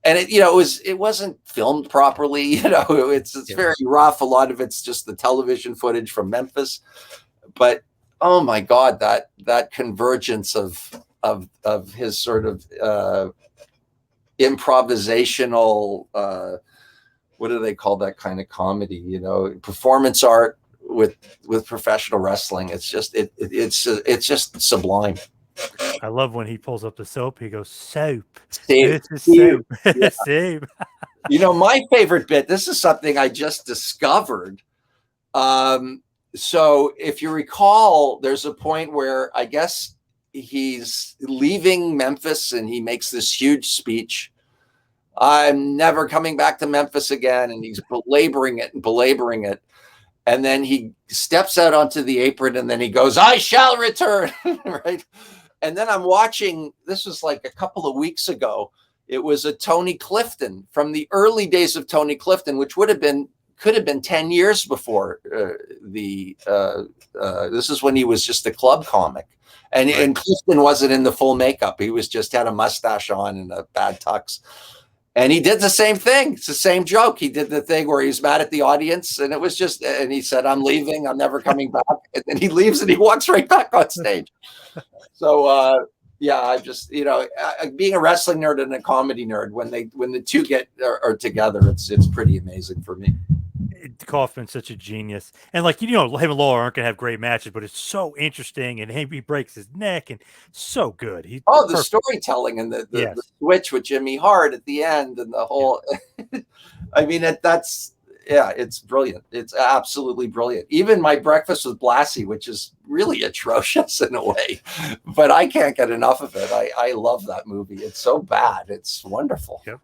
And it wasn't filmed properly. It's very rough. A lot of it's just the television footage from Memphis. But oh my God, that convergence of his sort of improvisational, what do they call that kind of comedy? Performance art with professional wrestling. It's just it's just sublime. I love when he pulls up the soap. He goes, soap. This is soap. Yeah. Soap. My favorite bit, this is something I just discovered. So if you recall, there's a point where I guess he's leaving Memphis and he makes this huge speech. I'm never coming back to Memphis again. And he's belaboring it. And then he steps out onto the apron and then he goes, I shall return. Right. And then I'm watching, this was like a couple of weeks ago. It was a Tony Clifton from the early days of Tony Clifton, which could have been 10 years before this is when he was just a club comic. And Clifton wasn't in the full makeup. He was just had a mustache on and a bad tux. And he did the same thing. It's the same joke. He did the thing where he's mad at the audience, and it was just, and he said, I'm leaving. I'm never coming back. And then he leaves and he walks right back on stage. So, I just, being a wrestling nerd and a comedy nerd, when the two are together, it's pretty amazing for me. Kaufman's such a genius, and him and Laura aren't gonna have great matches, but it's so interesting, and he breaks his neck, and so good. The storytelling and the switch with Jimmy Hart at the end, and the whole. I mean, it's brilliant. It's absolutely brilliant. Even My Breakfast with Blassie, which is really atrocious in a way, but I can't get enough of it. I love that movie. It's so bad. It's wonderful. Yep.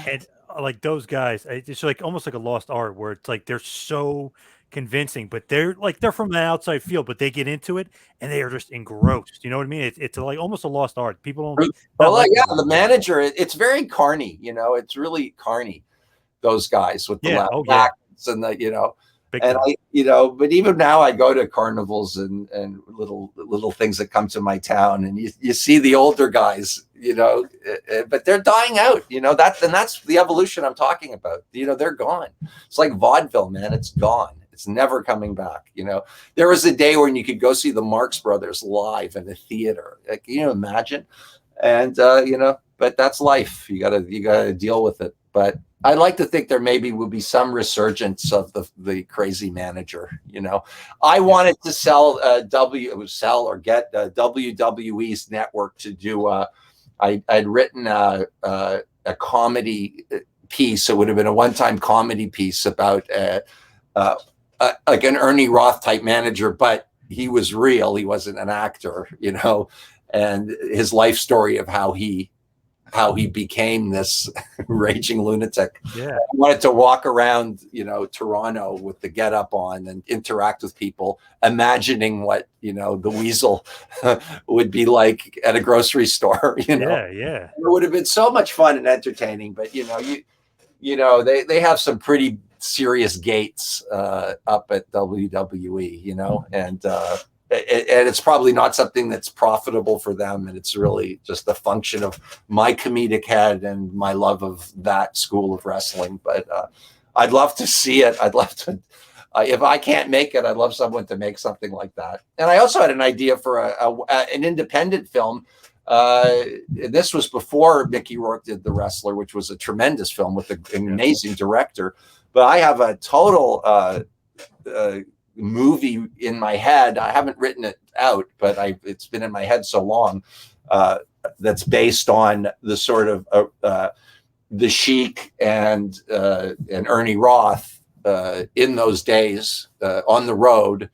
And like those guys, it's like almost like a lost art where it's like they're so convincing, but they're from the outside field, but they get into it and they are just engrossed. You know what I mean? It's like almost a lost art. People don't. The manager. It's very carny. It's really carny. Those guys with the accents and the but even now I go to carnivals and little things that come to my town, and you see the older guys, but they're dying out, that's the evolution I'm talking about. They're gone. It's like vaudeville, man. It's gone. It's never coming back. There was a day when you could go see the Marx Brothers live in the theater. Like, can you imagine? And but that's life. You gotta deal with it. But I'd like to think there maybe will be some resurgence of the crazy manager. I wanted to sell or get WWE's network to do. I'd written a comedy piece. It would have been a one-time comedy piece about like an Ernie Roth type manager, but he was real. He wasn't an actor, and his life story of how he became this raging lunatic. Yeah. I wanted to walk around, Toronto with the get up on and interact with people, imagining what, the weasel would be like at a grocery store, Yeah. It would have been so much fun and entertaining, but they have some pretty serious gates up at WWE, and it's probably not something that's profitable for them. And it's really just a function of my comedic head and my love of that school of wrestling. But I'd love to see it. I'd love to, if I can't make it, I'd love someone to make something like that. And I also had an idea for an independent film. This was before Mickey Rourke did The Wrestler, which was a tremendous film with an amazing director. But I have a total movie in my head. I haven't written it out, but it's been in my head so long. That's based on the sort of the Sheik and Ernie Roth in those days on the road.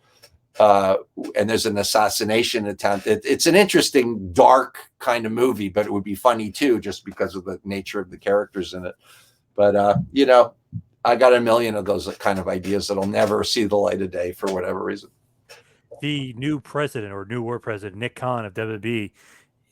And there's an assassination attempt. It's an interesting, dark kind of movie, but it would be funny too, just because of the nature of the characters in it. But I got a million of those kind of ideas that'll never see the light of day for whatever reason. The new president or new world president, Nick Khan of WWE,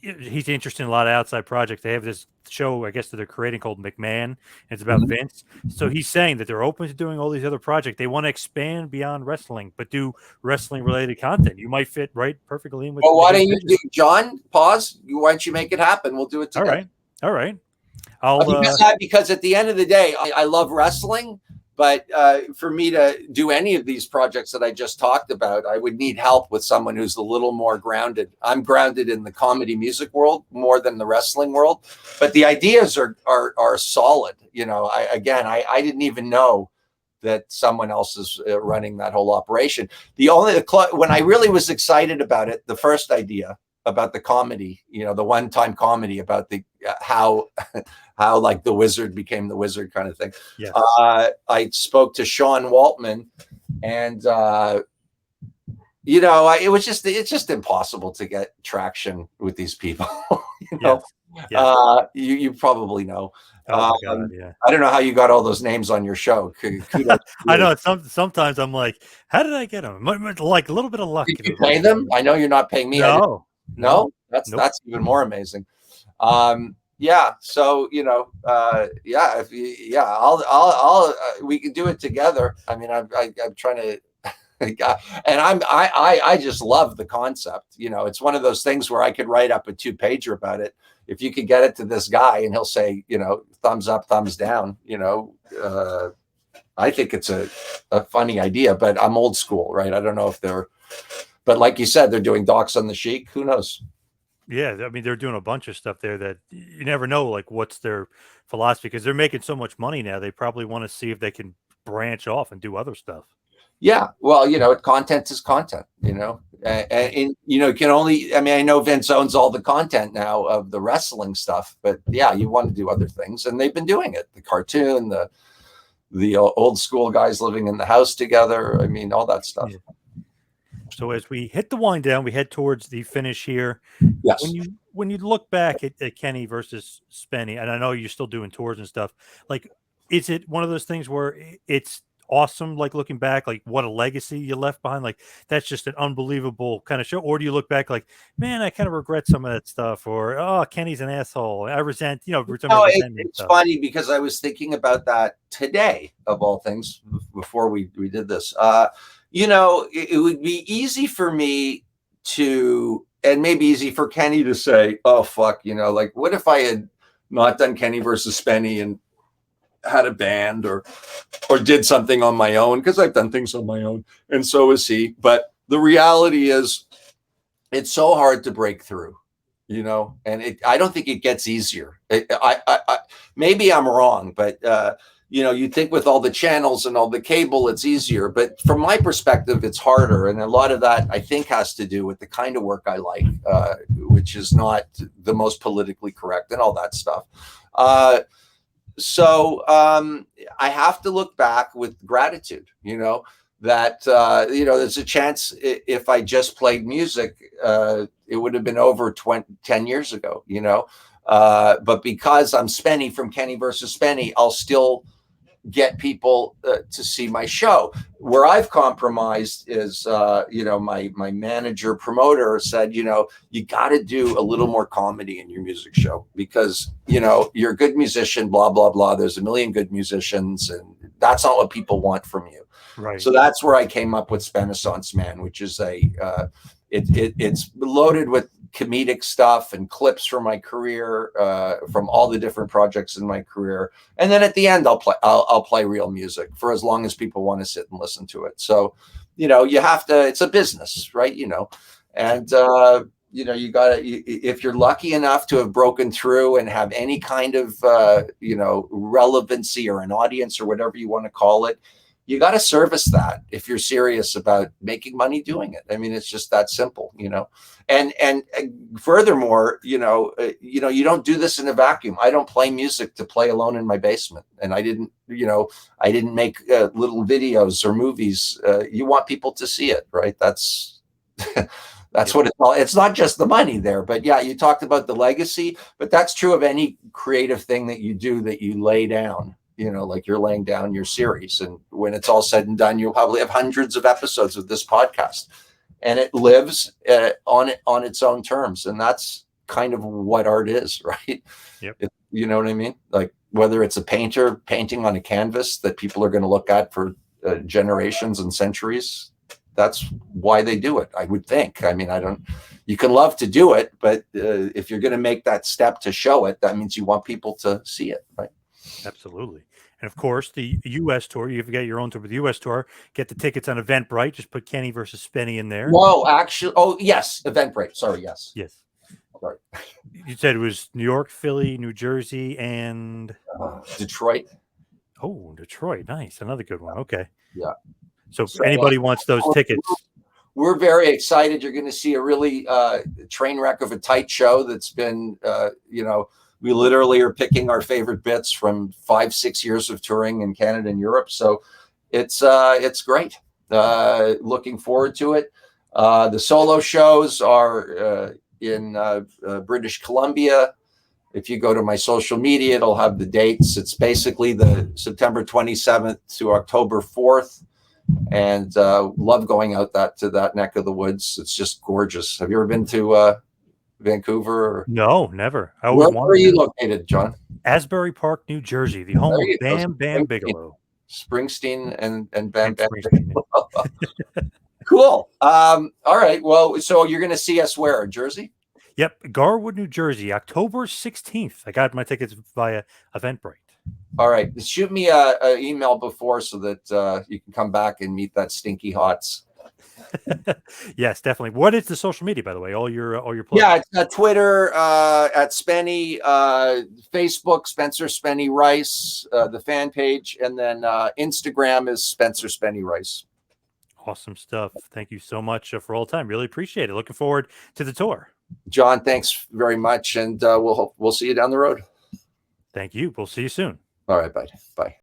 he's interested in a lot of outside projects. They have this show, I guess, that they're creating called McMahon, and it's about Vince. So he's saying that they're open to doing all these other projects. They want to expand beyond wrestling, but do wrestling-related content. You might fit right perfectly in with. Well, why don't you do, John? Pause. Why don't you make it happen? We'll do it together. All right. Because at the end of the day, I love wrestling, but for me to do any of these projects that I just talked about, I would need help with someone who's a little more grounded. I'm grounded in the comedy music world more than the wrestling world, but the ideas are solid. I didn't even know that someone else is running that whole operation. When I really was excited about it, the first idea about the comedy, the one-time comedy about the how like the wizard became the wizard kind of thing. Yes. I spoke to Sean Waltman, and it's just impossible to get traction with these people. You probably know. Oh my God, yeah. I don't know how you got all those names on your show. I know. Sometimes I'm like, how did I get them? Like a little bit of luck. Did you pay them? I know you're not paying me. No, that's even more amazing. Yeah. So, I'll we can do it together. I mean, I'm trying to, and I just love the concept. It's one of those things where I could write up a 2-pager about it. If you could get it to this guy and he'll say, thumbs up, thumbs down, I think it's a funny idea, but I'm old school, right? I don't know if but like you said, they're doing Docs on the Sheik. Who knows? Yeah, I mean, they're doing a bunch of stuff there that you never know, like, what's their philosophy, because they're making so much money now. They probably want to see if they can branch off and do other stuff. Yeah, well, content is content, and you can only, I know Vince owns all the content now of the wrestling stuff, but yeah, you want to do other things, and they've been doing it. The cartoon, the old school guys living in the house together. I mean, all that stuff. Yeah. So as we hit the wind down, we head towards the finish here. Yes. When you look back at Kenny versus Spenny, and I know you're still doing tours and stuff, like, is it one of those things where it's awesome, like looking back, like what a legacy you left behind, like that's just an unbelievable kind of show? Or do you look back like, man, I kind of regret some of that stuff, or oh, Kenny's an asshole, I resent, it's funny because I was thinking about that today, of all things, before we did this. It would be easy for me to, and maybe easy for Kenny to say, oh fuck, like what if I had not done Kenny versus Spenny, and had a band or did something on my own, because I've done things on my own, and so is he. But the reality is, it's so hard to break through, you know, and I don't think it gets easier. Maybe I'm wrong, but you know, you think with all the channels and all the cable, it's easier. But from my perspective, it's harder. And a lot of that, I think, has to do with the kind of work I like, which is not the most politically correct and all that stuff. So I have to look back with gratitude, you know, that, you know, there's a chance if I just played music, it would have been over 10 years ago, you know. But because I'm Spenny from Kenny versus Spenny, I'll still get people to see my show. Where I've compromised is, you know, my manager promoter said, you know, you got to do a little more comedy in your music show, because, you know, you're a good musician, blah, blah, blah. There's a million good musicians, and that's not what people want from you. Right. So that's where I came up with Renaissance Man, which is it's loaded with comedic stuff and clips from my career, from all the different projects in my career. And then at the end, I'll play real music for as long as people want to sit and listen to it. So, you know, you have to, it's a business, right? You know, and, you know, you got to, if you're lucky enough to have broken through and have any kind of, you know, relevancy or an audience or whatever you want to call it, you got to service that if you're serious about making money doing it. I mean, it's just that simple, you know. And furthermore, you know, you don't do this in a vacuum. I don't play music to play alone in my basement, and I didn't, you know, I didn't make little videos or movies. You want people to see it, right? That's that's what it's all. It's not just the money there, but yeah, you talked about the legacy, but that's true of any creative thing that you do, that you lay down. You know, like you're laying down your series, and when it's all said and done, you'll probably have hundreds of episodes of this podcast, and it lives on its own terms. And that's kind of what art is, right? Yep. You know what I mean? Like, whether it's a painter painting on a canvas that people are going to look at for generations and centuries, that's why they do it, I would think. I mean, you can love to do it, but if you're going to make that step to show it, that means you want people to see it, right? Absolutely. And of course, the U.S. tour, you've got your own tour, but the U.S. tour, get the tickets on Eventbrite. Just put Kenny versus Spenny in there. Whoa, actually, oh, yes, Eventbrite. Sorry, yes. Yes. Sorry. You said it was New York, Philly, New Jersey, and Detroit. Oh, Detroit. Nice. Another good one. Okay. Yeah. So if anybody wants those tickets, we're very excited. You're going to see a really train wreck of a tight show that's been, you know, we literally are picking our favorite bits from 5-6 years of touring in Canada and Europe. So it's great. Looking forward to it. The solo shows are in British Columbia. If you go to my social media, it'll have the dates. It's basically the September 27th to October 4th. And love going out to that neck of the woods. It's just gorgeous. Have you ever been to Vancouver? Or... No, never. Where are you located, John? Asbury Park, New Jersey, the home of Bam Bam Bigelow. Springsteen and Bam Bam Bigelow. Cool. All right. Well, so you're going to see us where? Jersey? Yep. Garwood, New Jersey, October 16th. I got my tickets via Eventbrite. All right. Shoot me an email before so that you can come back and meet that stinky hots. Yes, definitely. What is the social media, by the way? All your plugs. Yeah, it's Twitter at Spenny, Facebook Spencer Spenny Rice, the fan page, and then Instagram is Spencer Spenny Rice. Awesome stuff. Thank you so much for all the time. Really appreciate it. Looking forward to the tour. John, thanks very much, and we'll see you down the road. Thank you. We'll see you soon. All right, bye. Bye.